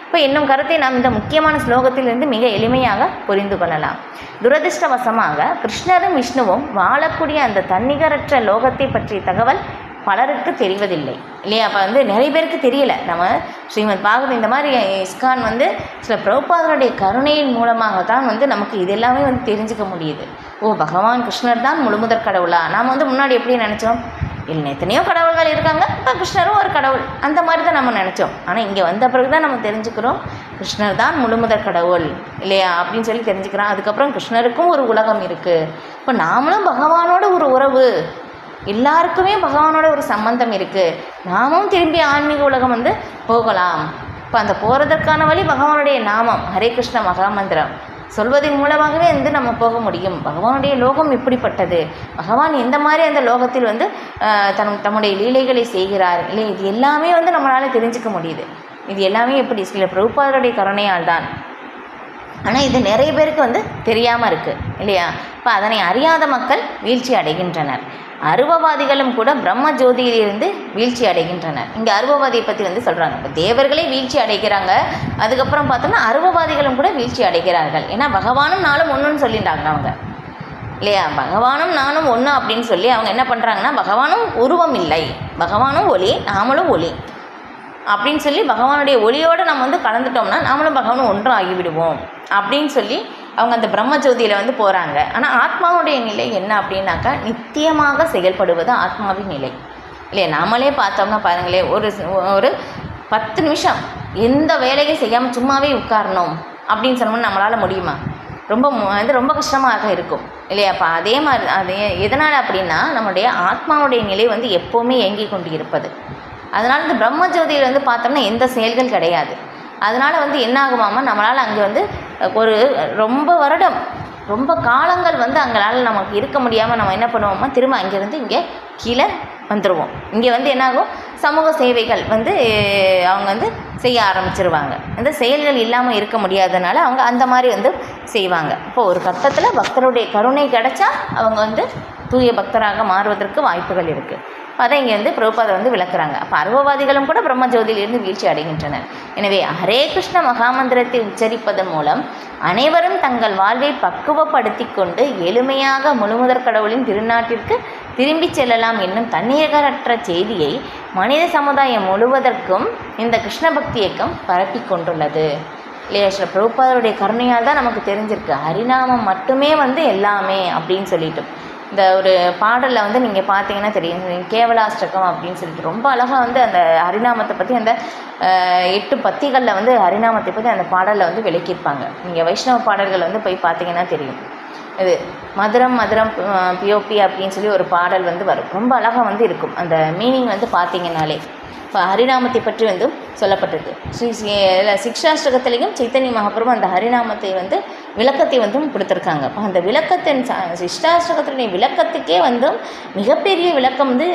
இப்போ இன்னும் கருத்தை நாம் இந்த முக்கியமான ஸ்லோகத்திலிருந்து மிக எளிமையாக புரிந்து கொள்ளலாம். துரதிருஷ்டவசமாக கிருஷ்ணரும் விஷ்ணுவும் வாழக்கூடிய அந்த தன்னிகரற்ற லோகத்தை பற்றிய தகவல் பலருக்கு தெரிவதில்லை இல்லையா. அப்போ வந்து நிறைய பேருக்கு தெரியல. நம்ம ஸ்ரீமத் பாகவதம் இந்த மாதிரி இஸ்கான் வந்து சில பிரபுபாதருடைய கருணையின் மூலமாக தான் வந்து நமக்கு இது எல்லாமே வந்து தெரிஞ்சுக்க முடியுது. பகவான் கிருஷ்ணர் தான் முழுமுதற் கடவுளா? நாம் வந்து முன்னாடி எப்படி நினச்சோம், இல்லை எத்தனையோ கடவுள்கள் இருக்காங்க, இப்போ கிருஷ்ணரும் ஒரு கடவுள், அந்த மாதிரி தான் நம்ம நினச்சோம். ஆனால் இங்கே வந்த பிறகு தான் நம்ம தெரிஞ்சுக்கிறோம் கிருஷ்ணர் தான் முழுமுதற் கடவுள் இல்லையா அப்படின்னு சொல்லி தெரிஞ்சுக்கிறோம். அதுக்கப்புறம் கிருஷ்ணருக்கும் ஒரு உலகம் இருக்குது. இப்போ நாமளும் பகவானோட ஒரு உறவு, எல்லாருக்குமே பகவானோட ஒரு சம்பந்தம் இருக்குது. நாமும் திரும்பி ஆன்மீக உலகம் வந்து போகலாம். இப்போ அந்த போகிறதற்கான வழி பகவானுடைய நாமம் ஹரே கிருஷ்ண மகாமந்திரம் சொல்வதன் மூலமாகவே வந்து நம்ம போக முடியும். பகவானுடைய லோகம் எப்படிப்பட்டது, பகவான் எந்த மாதிரி அந்த லோகத்தில் வந்து தம்முடைய லீலைகளை செய்கிறார் இல்லை, இது எல்லாமே வந்து நம்மளால் தெரிஞ்சுக்க முடியுது. இது எல்லாமே எப்படி சில பிரபுபாதருடைய கருணையால் தான். ஆனால் இது நிறைய பேருக்கு வந்து தெரியாமல் இருக்குது இல்லையா. இப்போ அதனை அறியாத மக்கள் வீழ்ச்சி அடைகின்றனர். அருவவாதிகளும் கூட பிரம்ம ஜோதியிலிருந்து வீழ்ச்சி அடைகின்றனர். இங்கே அருவவாதியை பற்றி வந்து சொல்கிறாங்க. இப்போ தேவர்களே வீழ்ச்சி அடைகிறாங்க, அதுக்கப்புறம் பார்த்தோம்னா அருவவாதிகளும் கூட வீழ்ச்சி அடைகிறார்கள். ஏன்னா பகவானும் நானும் ஒன்றுன்னு சொல்லிட்டாங்க அவங்க இல்லையா. பகவானும் நானும் ஒன்று அப்படின்னு சொல்லி அவங்க என்ன பண்ணுறாங்கன்னா, பகவானும் உருவம் இல்லை, பகவானும் ஒளி, நாமளும் ஒளி அப்படின்னு சொல்லி பகவானுடைய ஒளியோடு நம்ம வந்து கலந்துட்டோம்னா நாமளும் பகவானும் ஒன்றும் ஆகிவிடுவோம் அப்படின்னு சொல்லி அவங்க அந்த பிரம்மஜோதியில் வந்து போகிறாங்க. ஆனால் ஆத்மாவுடைய நிலை என்ன அப்படின்னாக்கா, நித்தியமாக செயல்படுவது ஆத்மாவின் நிலை இல்லையா. நாமளே பார்த்தோம்னா பாருங்களேன், ஒரு 10 நிமிஷம் எந்த வேலையும் செய்யாமல் சும்மாவே உட்காரணும் அப்படின்னு சொன்னோம்னா நம்மளால் முடியுமா? ரொம்ப கஷ்டமாக இருக்கும் இல்லையா. அப்போ அதே மாதிரி எதனால் அப்படின்னா, நம்முடைய ஆத்மாவுடைய நிலை வந்து எப்போவுமே இயங்கி கொண்டு இருப்பது. அதனால் இந்த பிரம்மஜோதியில் வந்து பார்த்தோம்னா எந்த செயல்கள் கிடையாது. அதனால் வந்து என்ன ஆகுமாமா, நம்மளால் அங்கே வந்து ஒரு ரொம்ப காலங்கள் வந்து அங்களால் நமக்கு இருக்க முடியாமல் நம்ம என்ன பண்ணுவோமா, திரும்ப அங்கேருந்து இங்கே கீழே வந்துடுவோம். இங்கே வந்து என்னாகும், சமூக சேவைகள் வந்து அவங்க வந்து செய்ய ஆரம்பிச்சிருவாங்க. அந்த செயல்கள் இல்லாமல் இருக்க முடியாதனால அவங்க அந்த மாதிரி வந்து செய்வாங்க. இப்போ ஒரு கட்டத்தில் பக்தருடைய கருணை கிடைச்சா அவங்க வந்து தூய பக்தராக மாறுவதற்கு வாய்ப்புகள் இருக்குது. அதை இங்கே வந்து பிரபுபாதர் வந்து விளக்குறாங்க. அப்போ அருவவாதிகளும் கூட பிரம்மஜோதியிலிருந்து வீழ்ச்சி அடைகின்றனர். எனவே ஹரே கிருஷ்ண மகாமந்திரத்தை உச்சரிப்பதன் மூலம் அனைவரும் தங்கள் வாழ்வை பக்குவப்படுத்தி கொண்டு எளிமையாக முழுமுதற் கடவுளின் திருநாட்டிற்கு திரும்பிச் செல்லலாம் என்னும் தன்னிகரற்ற செய்தியை மனித சமுதாயம் முழுவதற்கும் இந்த கிருஷ்ண பக்தி இயக்கம் பரப்பி கொண்டுள்ளது இல்லையா. ஸ்ரீ பிரபுபாதருடைய கருணையால் தான் நமக்கு தெரிஞ்சிருக்கு ஹரிநாமம் மட்டுமே வந்து எல்லாமே அப்படின்னு சொல்லிட்டு. இந்த ஒரு பாடலில் வந்து நீங்கள் பார்த்தீங்கன்னா தெரியும், கேவலாஷ்டகம் அப்படின்னு சொல்லிட்டு ரொம்ப அழகாக வந்து அந்த ஹரிநாமத்தை பற்றி அந்த 8 பத்திகளில் வந்து ஹரிநாமத்தை பற்றி அந்த பாடலில் வந்து விளக்கியிருப்பாங்க. நீங்கள் வைஷ்ணவ பாடல்கள் வந்து போய் பார்த்தீங்கன்னா தெரியும். இது மதுரம் மதுரம் பியோபி அப்படின்னு சொல்லி ஒரு பாடல் வந்து வரும். ரொம்ப அழகாக வந்து இருக்கும் அந்த மீனிங் வந்து பார்த்தீங்கன்னாலே. இப்போ ஹரிநாமத்தை பற்றி வந்து சொல்லப்பட்டிருக்கு. சிக்ஷாஷ்டகத்திலையும் சைத்தன்ய மகாபிரபு அந்த ஹரிநாமத்தை வந்து விளக்கத்தை வந்து கொடுத்துருக்காங்க. இப்போ அந்த விளக்கத்தின் சிஷ்டாஷ்டகத்தினுடைய விளக்கத்துக்கே வந்து மிகப்பெரிய விளக்கம் வந்து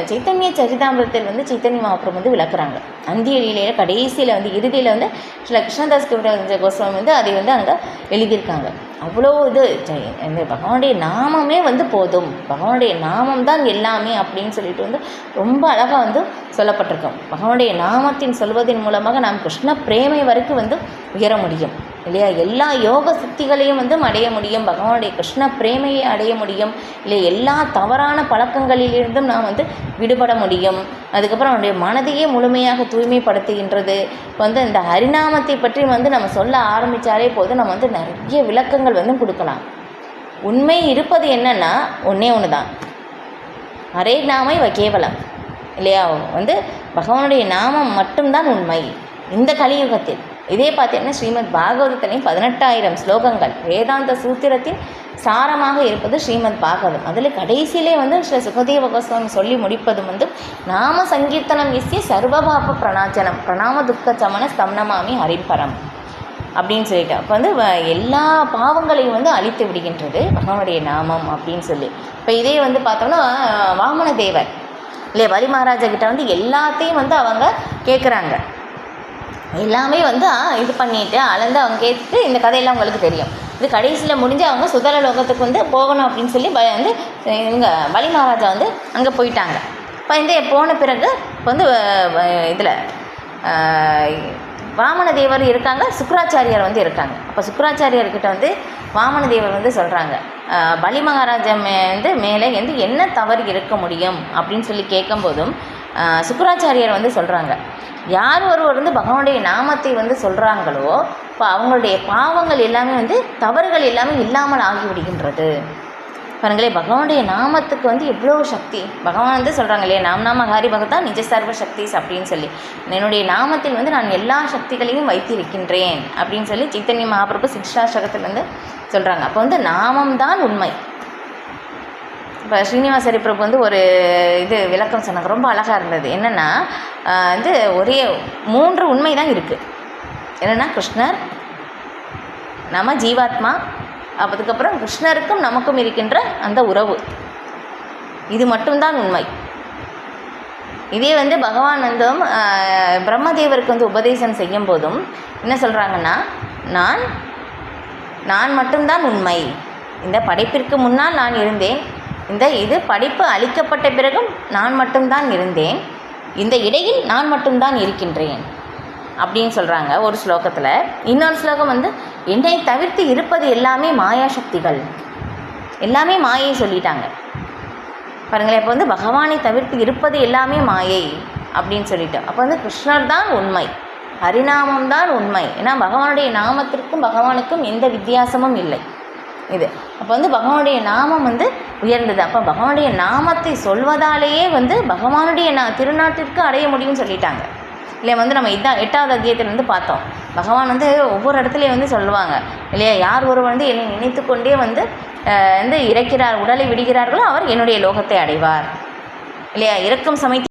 சைத்தன்ய சரிதாமிரத்தில் வந்து சைத்தன்ய மகாபிரபு வந்து விளக்குறாங்க. அந்திய லீலையில் கடைசியில் வந்து இறுதியில் வந்து சில கிருஷ்ணதாஸ் கோஸ்வாமி வந்து அதை வந்து அங்கே எழுதியிருக்காங்க. அவ்வளோ இது இந்த பகவானுடைய நாமமே வந்து போதும், பகவானுடைய நாமம் தான் எல்லாமே அப்படின்னு சொல்லிட்டு வந்து ரொம்ப அழகாக வந்து சொல்லப்பட்டிருக்கோம். பகவானுடைய நாமத்தின் சொல்வதன் மூலமாக நாம் கிருஷ்ண பிரேமை வரைக்கும் வந்து உயர முடியும் இல்லையா. எல்லா யோக சித்திகளையும் வந்து அடைய முடியும், பகவானுடைய கிருஷ்ண பிரேமையை அடைய முடியும் இல்லை. எல்லா தவறான பழக்கங்களிலிருந்தும் நாம் வந்து விடுபட முடியும். அதுக்கப்புறம் அவனுடைய மனதையே முழுமையாக தூய்மைப்படுத்துகின்றது. வந்து இந்த ஹரிநாமத்தை பற்றி வந்து நம்ம சொல்ல ஆரம்பித்தாலே போதும், நம்ம வந்து நிறைய விளக்கங்கள் வந்து கொடுக்கலாம். உண்மை இருப்பது என்னன்னா ஒன்றே ஒன்று தான், ஹரே நாமை கேவலம் இல்லையா. வந்து பகவானுடைய நாமம் மட்டும்தான் உண்மை இந்த கலியுகத்தில். இதே பார்த்தீங்கன்னா ஸ்ரீமத் பாகவதத்திலையும் 18,000 ஸ்லோகங்கள், வேதாந்த சூத்திரத்தின் சாரமாக இருப்பது ஸ்ரீமத் பாகவதம். அதில் கடைசியிலே வந்து ஸ்ரீ சுகதேவ கோஸ்வாமி சொல்லி முடிப்பதும் வந்து நாம சங்கீர்த்தனம் எஸ்ய சர்வபாப பிரணாச்சனம் பிரணாம துக்க சமன ஸ்தம்னமாமி ஹரிம்பரம் அப்படின்னு சொல்லிட்டு, அப்போ வந்து எல்லா பாவங்களையும் வந்து அழித்து விடுகின்றது பகவானுடைய நாமம் அப்படின்னு சொல்லி. இப்போ இதே வந்து பார்த்தோம்னா வாமன தேவர் இல்லையா, பலி மகாராஜா கிட்ட வந்து எல்லாத்தையும் வந்து அவங்க கேட்குறாங்க. எல்லாமே வந்து இது பண்ணிவிட்டு அளந்து அவங்க கேட்டு இந்த கதையெல்லாம் அவங்களுக்கு தெரியும். இது கடைசியில் முடிஞ்சு அவங்க சுதல லோகத்துக்கு வந்து போகணும் அப்படின்னு சொல்லி வந்து இவங்க பலி மகாராஜா வந்து அங்கே போயிட்டாங்க. இப்போ இந்த போன பிறகு இப்போ வந்து இதில் வாமன தேவர் இருக்காங்க, சுக்ராச்சாரியார் வந்து இருக்காங்க. அப்போ சுக்ராச்சாரியார்கிட்ட வந்து வாமன தேவர் வந்து சொல்கிறாங்க, பலி மகாராஜா வந்து மேலே வந்து என்ன தவறு இருக்க முடியும் அப்படின்னு சொல்லி கேட்கும்போதும் சுக்ராச்சாரியார் வந்து சொல்கிறாங்க, யார் ஒருவர் வந்து பகவானுடைய நாமத்தை வந்து சொல்கிறாங்களோ இப்போ அவங்களுடைய பாவங்கள் எல்லாமே வந்து தவறுகள் எல்லாமே இல்லாமல் ஆகிவிடுகின்றது. பாருங்களே, பகவானுடைய நாமத்துக்கு வந்து எவ்வளோ சக்தி. பகவான் வந்து சொல்கிறாங்க இல்லையா, நாம ஹரி பகதா நிஜ சர்வ சக்திஸ் அப்படின்னு சொல்லி, என்னுடைய நாமத்தில் வந்து நான் எல்லா சக்திகளையும் வைத்திருக்கின்றேன் அப்படின்னு சொல்லி சைத்தன்ய மகாபிரபு சிக்ஷாசகத்தில் வந்து சொல்கிறாங்க. அப்போ வந்து நாமம்தான் உண்மை. இப்போ ஸ்ரீனிவாசரி பிரபு வந்து ஒரு இது விளக்கம் சொன்னாங்க, ரொம்ப அழகாக இருந்தது. என்னென்னா வந்து ஒரே 3 உண்மை தான் இருக்குது. என்னென்னா கிருஷ்ணர், நம்ம ஜீவாத்மா, அதுக்கப்புறம் கிருஷ்ணருக்கும் நமக்கும் இருக்கின்ற அந்த உறவு, இது மட்டும்தான் உண்மை. இதே வந்து பகவான் வந்து பிரம்மதேவருக்கு வந்து உபதேசம் செய்யும் போதும் என்ன சொல்கிறாங்கன்னா, நான் மட்டும்தான் உண்மை, இந்த படைப்பிற்கு முன்னால் நான் இருந்தேன், இது படைப்பு அளிக்கப்பட்ட பிறகும் நான் மட்டும்தான் இருந்தேன், இந்த இடையில் நான் மட்டும்தான் இருக்கின்றேன் அப்படின்னு சொல்கிறாங்க ஒரு ஸ்லோகத்தில். இன்னொரு ஸ்லோகம் வந்து என்னை தவிர்த்து இருப்பது எல்லாமே மாயா சக்திகள், எல்லாமே மாயை சொல்லிட்டாங்க. பாருங்களேன், இப்போ வந்து பகவானை தவிர்த்து இருப்பது எல்லாமே மாயை அப்படின்னு சொல்லிட்டு, அப்போ வந்து கிருஷ்ணர் தான் உண்மை, ஹரிநாமம் தான் உண்மை. ஏன்னா பகவானுடைய நாமத்திற்கும் பகவானுக்கும் எந்த வித்தியாசமும் இல்லை. இது அப்போ வந்து பகவானுடைய நாமம் வந்து உயர்ந்தது. அப்போ பகவானுடைய நாமத்தை சொல்வதாலேயே வந்து பகவானுடைய திருநாட்டிற்கு அடைய முடியும்னு சொல்லிட்டாங்க இல்லையா. வந்து நம்ம 8வது அத்தியாயத்தில் வந்து பார்த்தோம், பகவான் வந்து ஒவ்வொரு இடத்துலையும் வந்து சொல்லுவாங்க இல்லையா, யார் ஒருவர் வந்து என்னை நினைத்து கொண்டே வந்து இறக்கிறார், உடலை விடுகிறார்களோ அவர் என்னுடைய லோகத்தை அடைவார் இல்லையா. இறக்கும் சமயத்தில்